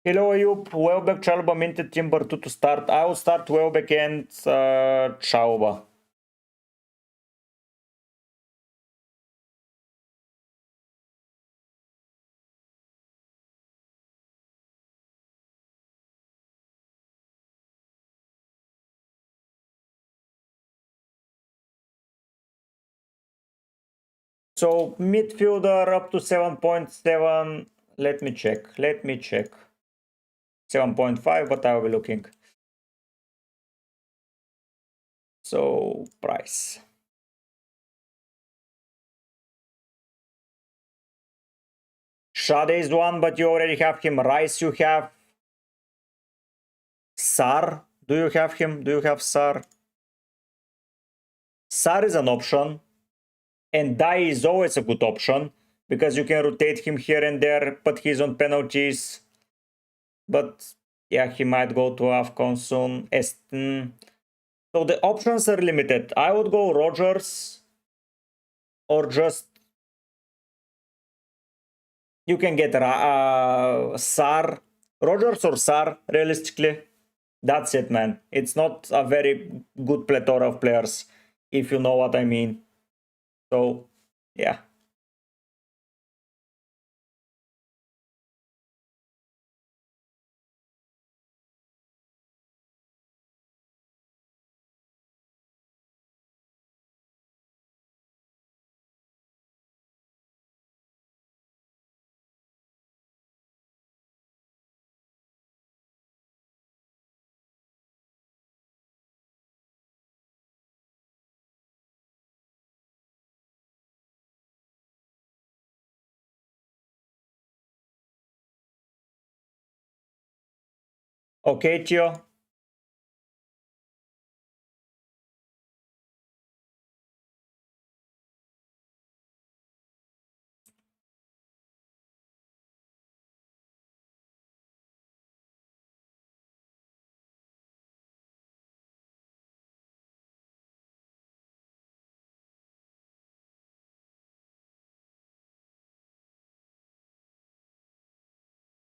Hello, Ayub. Welbeck, Chalba, minted Timber 2 to start. I will start Welbeck and Chalba. So midfielder up to 7.7. Let me check. 7.5, but I will be looking. So price. Shade is one, but you already have him. Rice, you have. Sar, do you have him? Do you have Sar? Sar is an option. And Dai is always a good option because you can rotate him here and there, but he's on penalties. But yeah, he might go to AFCON soon. Aston. So the options are limited. I would go Rogers or just you can get Sar. Rogers or Sar, realistically. That's it, man. It's not a very good plethora of players, if you know what I mean. So, yeah. Okay, Tio.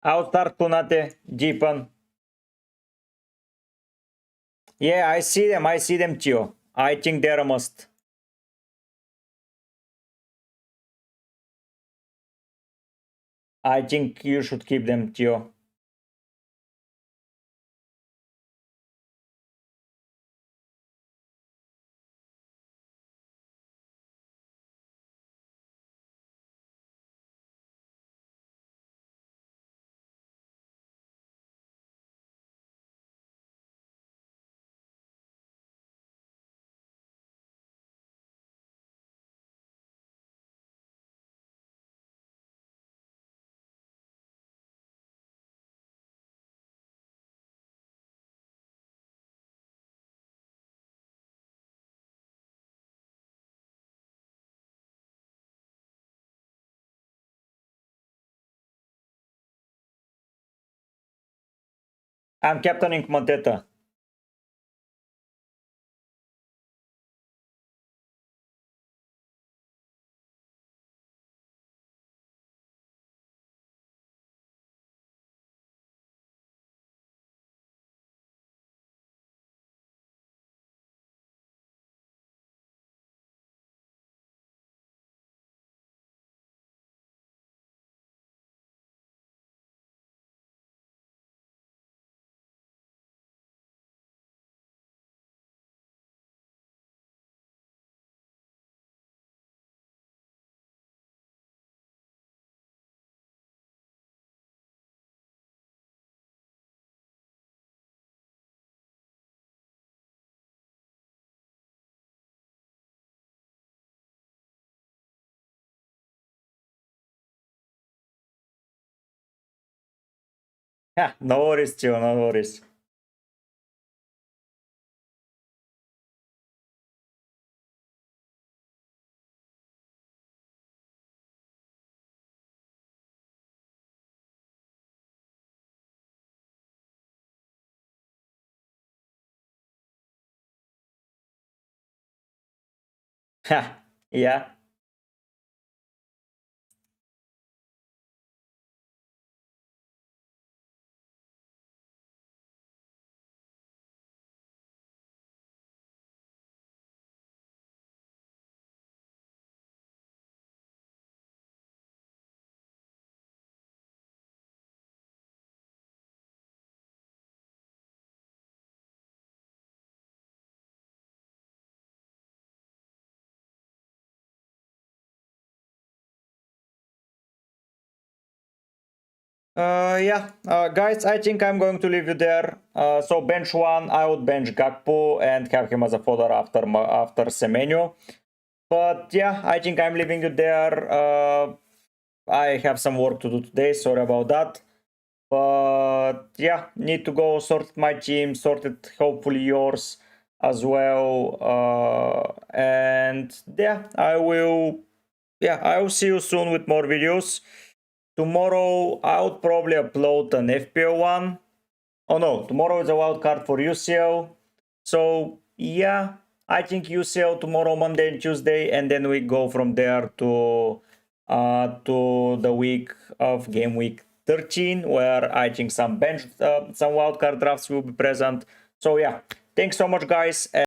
I'll start Kunate, Deepan. Yeah, I see them, Tio. I think they're a must. I think you should keep them, Tio. I'm captaining Monteta. Yeah, no worries, Tio, no worries. Yeah. Yeah, guys, I think I'm going to leave you there. So bench one, I would bench Gakpo and have him as a fodder after Semenyo. But yeah, I think I'm leaving you there. I have some work to do today, sorry about that. But yeah, need to go sort my team, sort it, hopefully yours as well. And yeah, I will see you soon with more videos. Tomorrow I would probably upload an FPL one. Oh no, tomorrow is a wild card for UCL. So yeah, I think UCL tomorrow, Monday and Tuesday, and then we go from there to the week of game week 13, where I think some wildcard drafts will be present. So yeah, thanks so much, guys.